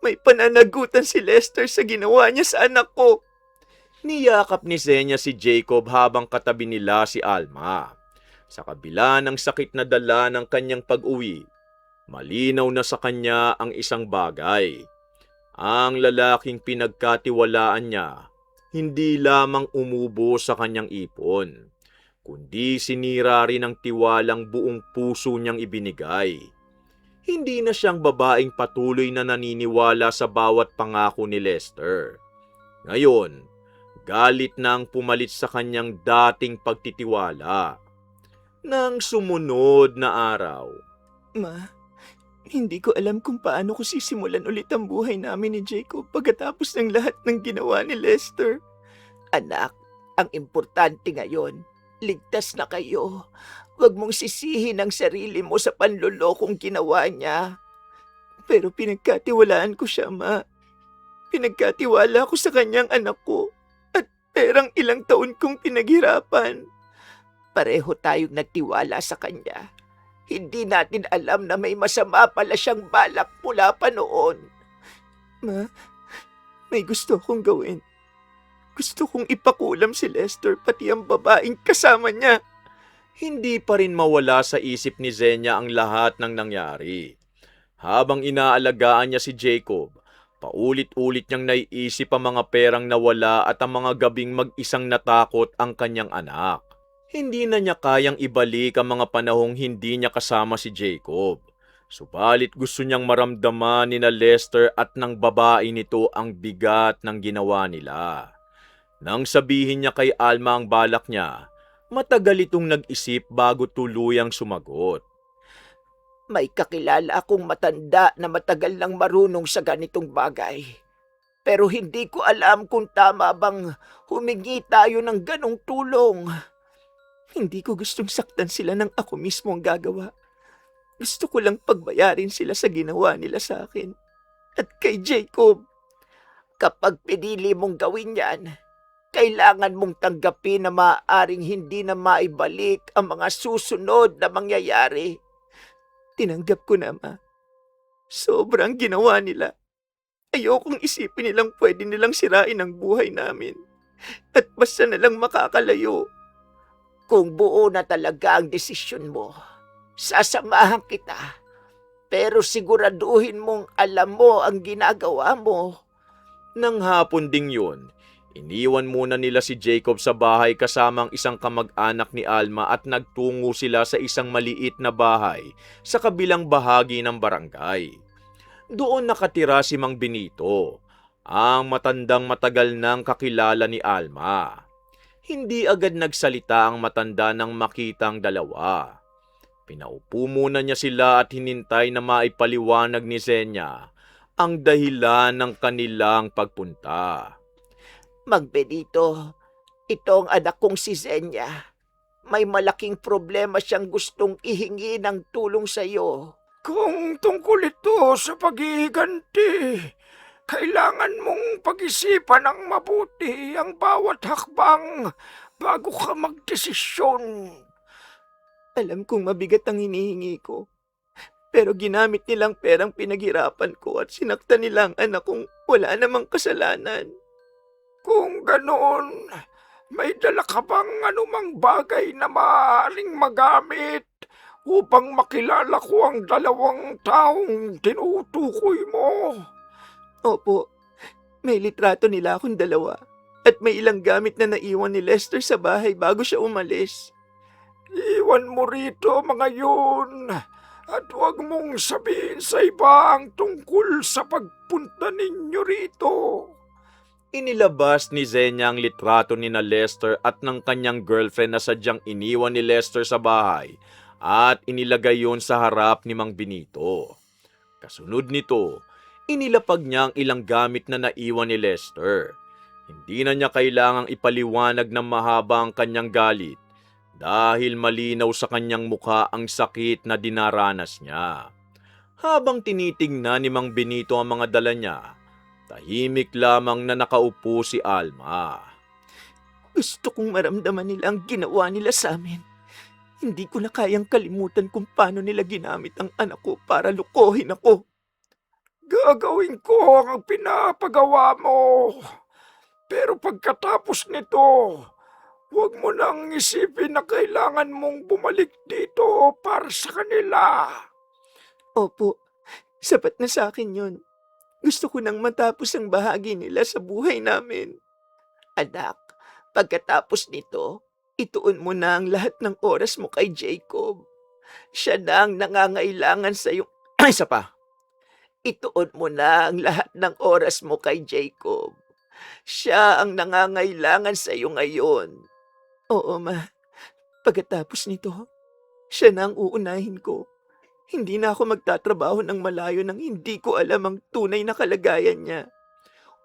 May pananagutan si Lester sa ginawa niya sa anak ko. Niyakap ni Zenya si Jacob habang katabi nila si Alma. Sa kabila ng sakit na dala ng kanyang pag-uwi, malinaw na sa kanya ang isang bagay. Ang lalaking pinagkatiwalaan niya, hindi lamang umubo sa kanyang ipon, kundi sinira rin ang tiwalang buong puso niyang ibinigay. Hindi na siyang babaeng patuloy na naniniwala sa bawat pangako ni Lester. Ngayon, galit na ang pumalit sa kanyang dating pagtitiwala. Nang sumunod na araw, Ma, hindi ko alam kung paano ko sisimulan ulit ang buhay namin ni Jacob pagkatapos ng lahat ng ginawa ni Lester. Anak, ang importante ngayon, ligtas na kayo. Huwag mong sisihin ang sarili mo sa panlolokong ginawa niya. Pero pinagkatiwalaan ko siya, Ma. Pinagkatiwala ko sa kanyang anak ko at perang ilang taon kong pinaghirapan. Pareho tayong nagtiwala sa kanya. Hindi natin alam na may masama pala siyang balak mula pa noon. Ma, may gusto kong gawin. Gusto kong ipakulam si Lester pati ang babaeng kasama niya. hindi pa rin mawala sa isip ni Zenya ang lahat ng nangyari. Habang inaalagaan niya si Jacob, paulit-ulit niyang naiisip ang mga perang nawala at ang mga gabing mag-isang natakot ang kanyang anak. Hindi na niya kayang ibalik ang mga panahong hindi niya kasama si Jacob. Subalit gusto niyang maramdaman ni na Lester at ng babae nito ang bigat ng ginawa nila. Nang sabihin niya kay Alma ang balak niya, matagal itong nag-isip bago tuluyang sumagot. May kakilala akong matanda na matagal nang marunong sa ganitong bagay. Pero hindi ko alam kung tama bang humingi tayo ng ganong tulong. Hindi ko gustong saktan sila ng ako mismo ang gagawa. Gusto ko lang pagbayarin sila sa ginawa nila sa akin. At kay Jacob. Kapag pinili mong gawin yan, kailangan mong tanggapin na maaaring hindi na maibalik ang mga susunod na mangyayari. Tinanggap ko na, Ma. Sobrang ginawa nila. Ayokong isipin nilang pwede nilang sirain ang buhay namin. At basta nalang makakalayo. Kung buo na talaga ang desisyon mo, sasamahan kita. Pero siguraduhin mong alam mo ang ginagawa mo. Nang hapon ding yun, iniwan muna nila si Jacob sa bahay kasama ang isang kamag-anak ni Alma at nagtungo sila sa isang maliit na bahay sa kabilang bahagi ng barangay. Doon nakatira si Mang Benito, ang matandang matagal nang kakilala ni Alma. Hindi agad nagsalita ang matanda nang makita ang dalawa. Pinaupo muna niya sila at hinintay na maipaliwanag ni Zenya ang dahilan ng kanilang pagpunta. Mang Benito, ito ang anak kong si Zenya. May malaking problema siyang gustong ihingi ng tulong sa iyo. Kung tungkol ito sa paghihiganti, kailangan mong pag-isipan ng mabuti ang bawat hakbang bago ka magdesisyon. Alam kong mabigat ang hinihingi ko. Pero ginamit nilang perang pinaghirapan ko at sinaktan nila ang anak kong wala namang kasalanan. Kung ganoon, may dala ka bang anumang bagay na maaaring magamit upang makilala ko ang dalawang taong tinutukoy mo? Opo, may litrato nila akong dalawa at may ilang gamit na naiwan ni Lester sa bahay bago siya umalis. Iwan mo rito mga yun at huwag mong sabihin sa iba ang tungkol sa pagpunta ninyo rito. Inilabas ni Zenya ang litrato ni na Lester at ng kanyang girlfriend na sadyang iniwan ni Lester sa bahay at inilagay yon sa harap ni Mang Benito. Kasunod nito, inilapag niya ang ilang gamit na naiwan ni Lester. Hindi na niya kailangang ipaliwanag ng mahaba ang kanyang galit dahil malinaw sa kanyang mukha ang sakit na dinaranas niya. Habang tinitingnan ni Mang Benito ang mga dala niya, tahimik lamang na nakaupo si Alma. Gusto kong maramdaman nila ang ginawa nila sa amin. Hindi ko na kayang kalimutan kung paano nila ginamit ang anak ko para lukohin ako. Gagawin ko ang pinapagawa mo. Pero pagkatapos nito, huwag mo nang isipin na kailangan mong bumalik dito para sa kanila. Opo, sapat na sa akin yun. Gusto ko nang matapos ang bahagi nila sa buhay namin. Anak, pagkatapos nito, ituon mo na ang lahat ng oras mo kay Jacob. Siya na ang nangangailangan sa iyong... Isa pa. Ituon mo na ang lahat ng oras mo kay Jacob. Siya ang nangangailangan sa iyo ngayon. Oo, ma. Pagkatapos nito, siya na ang uunahin ko. Hindi na ako magtatrabaho ng malayo nang hindi ko alam ang tunay na kalagayan niya.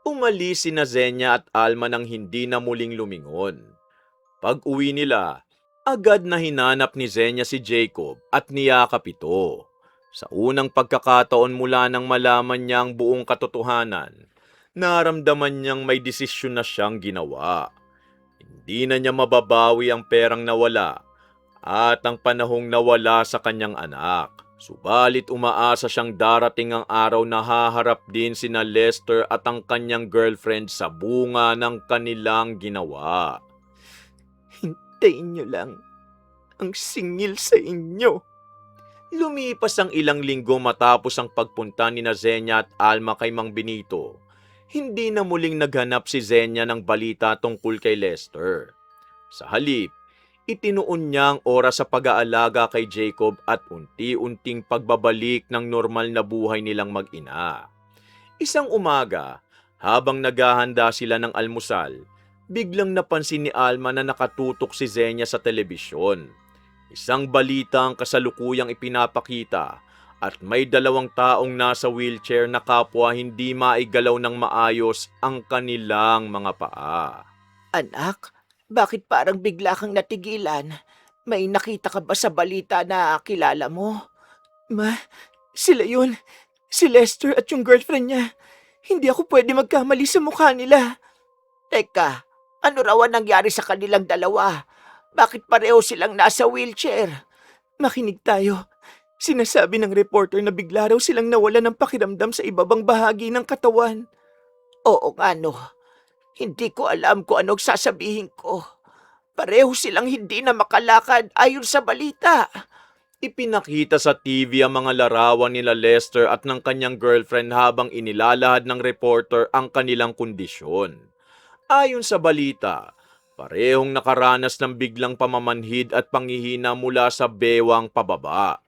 Umalis sina Zenya at Alma nang hindi na muling lumingon. Pag-uwi nila, agad na hinanap ni Zenya si Jacob at niyakap ito. Sa unang pagkakataon mula nang malaman niya ang buong katotohanan, naramdaman niyang may desisyon na siyang ginawa. Hindi na niya mababawi ang perang nawala at ang panahong nawala sa kanyang anak. Subalit umaasa siyang darating ang araw na haharap din sina Lester at ang kanyang girlfriend sa bunga ng kanilang ginawa. Hintayin niyo lang ang singil sa inyo. Lumipas ang ilang linggo matapos ang pagpunta ni na Zenya at Alma kay Mang Benito. Hindi na muling naghanap si Zenya ng balita tungkol kay Lester. Sa halip, itinuon niya ang oras sa pag-aalaga kay Jacob at unti-unting pagbabalik ng normal na buhay nilang mag-ina. Isang umaga, habang naghahanda sila ng almusal, biglang napansin ni Alma na nakatutok si Zenya sa telebisyon. Isang balita ang kasalukuyang ipinapakita at may dalawang taong nasa wheelchair na kapwa hindi maigalaw ng maayos ang kanilang mga paa. Anak, bakit parang bigla kang natigilan? May nakita ka ba sa balita na kilala mo? Ma, sila yun. Si Lester at yung girlfriend niya. Hindi ako pwede magkamali sa mukha nila. Teka, ano raw ang nangyari sa kanilang dalawa? Bakit pareho silang nasa wheelchair? Makinig tayo. Sinasabi ng reporter na bigla raw silang nawala ng pakiramdam sa ibabang bahagi ng katawan. Oo nga no. Hindi ko alam kung anong sasabihin ko. Pareho silang hindi na makalakad ayon sa balita. Ipinakita sa TV ang mga larawan nila Lester at ng kanyang girlfriend habang inilalahad ng reporter ang kanilang kondisyon. Ayon sa balita, parehong nakaranas ng biglang pamamanhid at panghihina mula sa bewang pababa.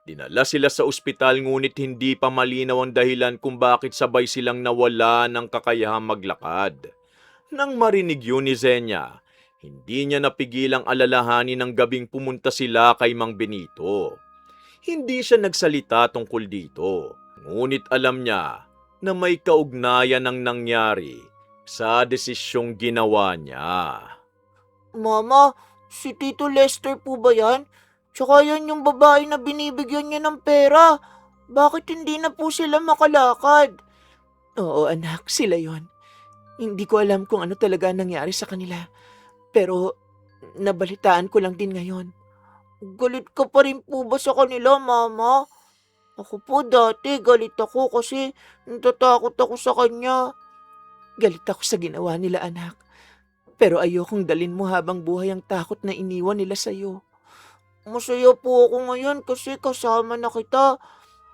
Dinala sila sa ospital ngunit hindi pa malinaw ang dahilan kung bakit sabay silang nawala ng kakayahang maglakad. Nang marinig yun ni Zenya, hindi niya napigilang alalahanin ng gabing pumunta sila kay Mang Benito. Hindi siya nagsalita tungkol dito, ngunit alam niya na may kaugnayan ng nangyari sa desisyong ginawa niya. Mama, si Tito Lester po ba yan? Tsaka yan yung babae na binibigyan niya ng pera. Bakit hindi na po sila makalakad? Oo anak, sila yon. Hindi ko alam kung ano talaga ang nangyari sa kanila. Pero nabalitaan ko lang din ngayon. Galit ka pa rin po ba sa kanila, Mama? Ako po dati galit ako kasi natatakot ako sa kanya. Galit ako sa ginawa nila, anak. Pero ayokong dalin mo habang buhay ang takot na iniwan nila sa'yo. Masaya po ako ngayon kasi kasama na kita.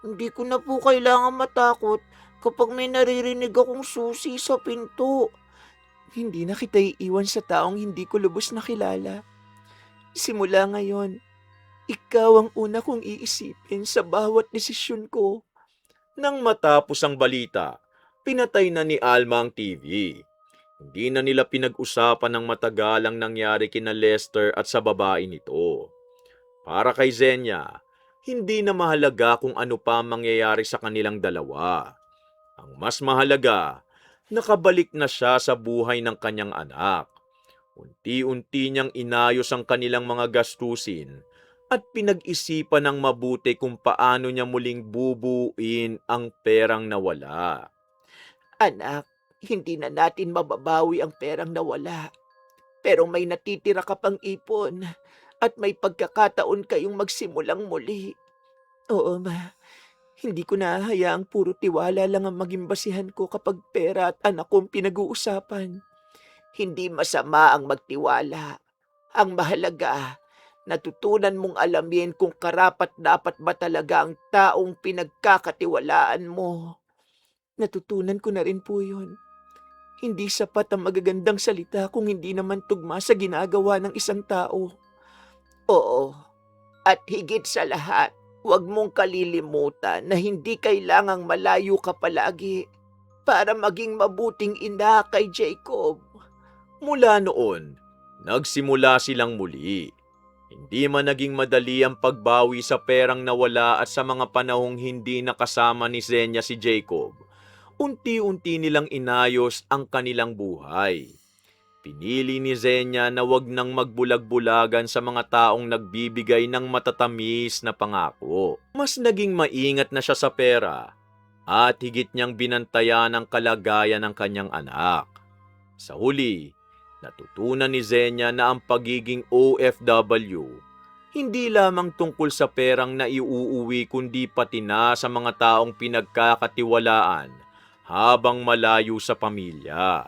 Hindi ko na po kailangan matakot kapag may naririnig akong susi sa pinto. Hindi na kita iiwan sa taong hindi ko lubos na kilala. Simula ngayon, ikaw ang una kong iisipin sa bawat desisyon ko. Nang matapos ang balita, pinatay na ni Alma ang TV. Hindi na nila pinag-usapan ng matagal ang nangyari kina Lester at sa babae nito. Para kay Zenya, hindi na mahalaga kung ano pa mangyayari sa kanilang dalawa. Ang mas mahalaga, nakabalik na siya sa buhay ng kanyang anak. Unti-unti niyang inayos ang kanilang mga gastusin at pinag-isipan ng mabuti kung paano niya muling bubuuin ang perang nawala. Anak, hindi na natin mababawi ang perang nawala. Pero may natitira ka pang ipon at may pagkakataon kayong magsimulang muli. Oo, Ma. Hindi ko nahahayaang puro tiwala lang ang maging basihan ko kapag pera at anak kong pinag-uusapan. Hindi masama ang magtiwala. Ang mahalaga, natutunan mong alamin kung karapat-dapat ba talaga ang taong pinagkakatiwalaan mo. Natutunan ko na rin po yun. Hindi sapat ang magagandang salita kung hindi naman tugma sa ginagawa ng isang tao. Oo, at higit sa lahat, huwag mong kalilimutan na hindi kailangang malayo ka palagi para maging mabuting ina kay Jacob. Mula noon, nagsimula silang muli. Hindi man naging madali ang pagbawi sa perang nawala at sa mga panahong hindi nakasama ni Zenya si Jacob. Unti-unti nilang inayos ang kanilang buhay. Pinili ni Zenya na wag nang magbulag-bulagan sa mga taong nagbibigay ng matatamis na pangako. Mas naging maingat na siya sa pera at higit niyang binantayan ang kalagayan ng kanyang anak. Sa huli, natutunan ni Zenya na ang pagiging OFW hindi lamang tungkol sa perang na iuuwi kundi pati na sa mga taong pinagkakatiwalaan habang malayo sa pamilya.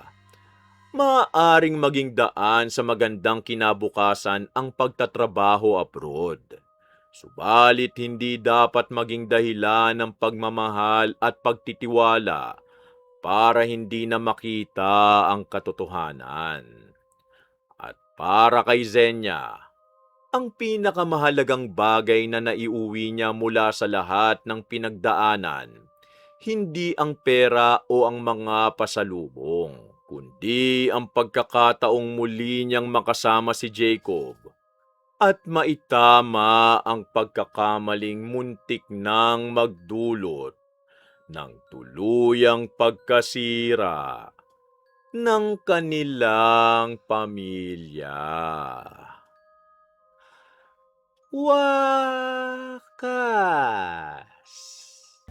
Maaaring maging daan sa magandang kinabukasan ang pagtatrabaho abroad. Subalit hindi dapat maging dahilan ng pagmamahal at pagtitiwala para hindi na makita ang katotohanan. At para kay Zenya, ang pinakamahalagang bagay na naiuwi niya mula sa lahat ng pinagdaanan, hindi ang pera o ang mga pasalubong, kundi ang pagkakataong muli niyang makasama si Jacob at maitama ang pagkakamaling muntik nang magdulot ng tuluyang pagkasira ng kanilang pamilya. Wakas!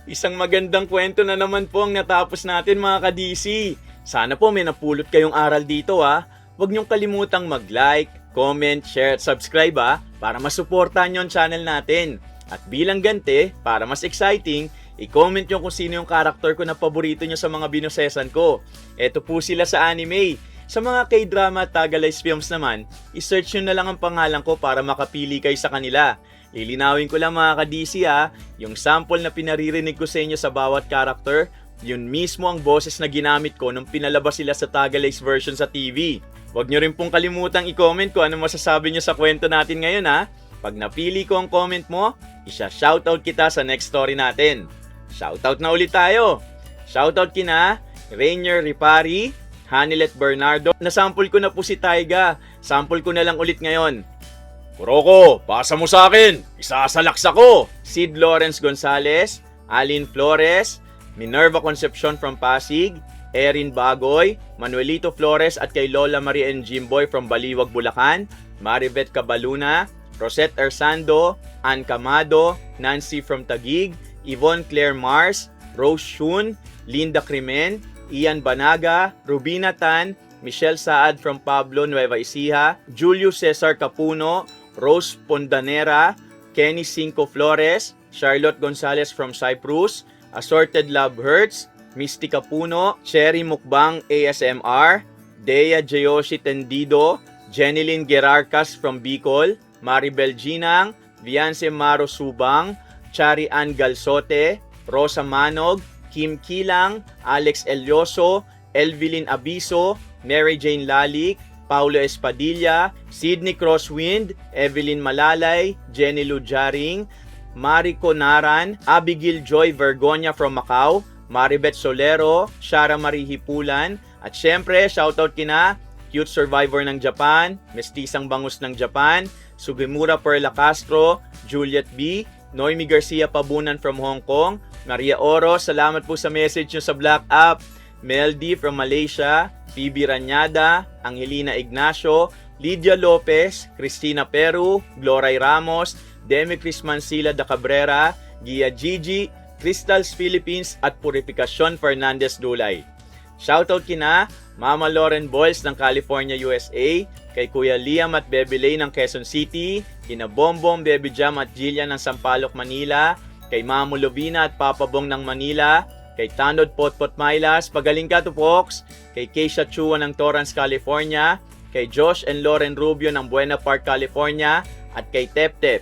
Isang magandang kwento na naman po ang natapos natin mga ka-DC. Sana po may napulot kayong aral dito ha. Huwag niyong kalimutang mag-like, comment, share at subscribe para masuportahan niyo ang channel natin. At bilang ganti, para mas exciting, i-comment niyo kung sino yung karakter ko na paborito niyo sa mga binosesan ko. Eto po sila sa anime. Sa mga K-drama at Tagalized films naman, i-search nyo na lang ang pangalan ko para makapili kayo sa kanila. Lilinawin ko lang mga ka-DC ha, yung sample na pinaririnig ko sa inyo sa bawat character, yun mismo ang boses na ginamit ko nung pinalabas sila sa Tagalays version sa TV. Huwag nyo rin pong kalimutang i-comment kung ano masasabi nyo sa kwento natin ngayon ha. Pag napili ko ang comment mo, isa-shoutout kita sa next story natin. Shoutout na ulit tayo! Shoutout kina Rainier Ripari, Hanilet Bernardo. Nasample ko na po si Taiga. Sample ko na lang ulit ngayon. Kuroko, pasa mo sa akin! Isasalaks ako! Sid Lawrence Gonzalez, Alin Flores, Minerva Concepcion from Pasig, Erin Bagoy, Manuelito Flores at kay Lola Maria and Jimboy from Baliwag, Bulacan, Maribeth Cabaluna, Rosette Ersando, Ann Camado, Nancy from Taguig, Yvonne Claire Mars, Rose Shun, Linda Crimen, Ian Banaga, Rubina Tan, Michelle Saad from Pablo, Nueva Ecija, Julio Cesar Capuno, Rose Pondanera, Kenny Cinco Flores, Charlotte Gonzalez from Cyprus, Assorted Love Hurts, Misty Capuno, Cherry Mukbang ASMR, Dea Joyoshi Tendido, Jeneline Gerarcas from Bicol, Maribel Ginang, Viance Maro Subang, Chari Ann Galsote, Rosa Manog, Kim Kilang, Alex Elioso, Elvilin Abiso, Mary Jane Lalik, Paulo Espadilla, Sydney Crosswind, Evelyn Malalay, Jenny Lujaring, Marico Naran, Abigail Joy Vergonia from Macau, Maribeth Solero, Shara Marie Hipulan, at syempre, shoutout kina Cute Survivor ng Japan, Mestisang Bangus ng Japan, Sugimura Perla Castro, Juliet B, Noemi Garcia Pabunan from Hong Kong, Maria Oro, salamat po sa message nyo sa Black App, Mel D from Malaysia, Phoebe Ranyada, Angelina Ignacio, Lydia Lopez, Cristina Peru, Gloray Ramos, Demicris Mancila da Cabrera, Gia Gigi, Crystals Philippines at Purificacion Fernandez Dulay. Shoutout kina Mama Lauren Boyles ng California, USA, kay Kuya Liam at Bebe Lay ng Quezon City, kina Bombom, Baby Jam at Jillian ng Sampaloc, Manila, kay Mamo Lovina at Papa Bong ng Manila, kay Tanod Potpot Mylas, pagaling ka to Fox, kay Keisha Chua ng Torrance, California, kay Josh and Lauren Rubio ng Buena Park, California, at kay Tep Tep.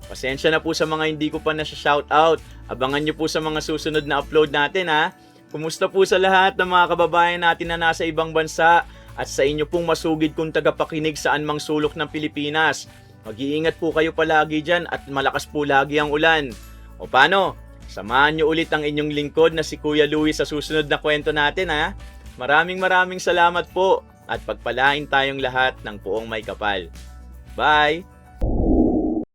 Pasensya na po sa mga hindi ko pa na-shoutout. Abangan nyo po sa mga susunod na upload natin ha. Kumusta po sa lahat ng mga kababayan natin na nasa ibang bansa at sa inyo pong masugid kong tagapakinig saan mang sulok ng Pilipinas. Mag-iingat po kayo palagi dyan at malakas po lagi ang ulan. O paano? Samahan nyo ulit ang inyong lingkod na si Kuya Louie sa susunod na kwento natin ha. Maraming salamat po at pagpalain tayong lahat ng puong may kapal. Bye!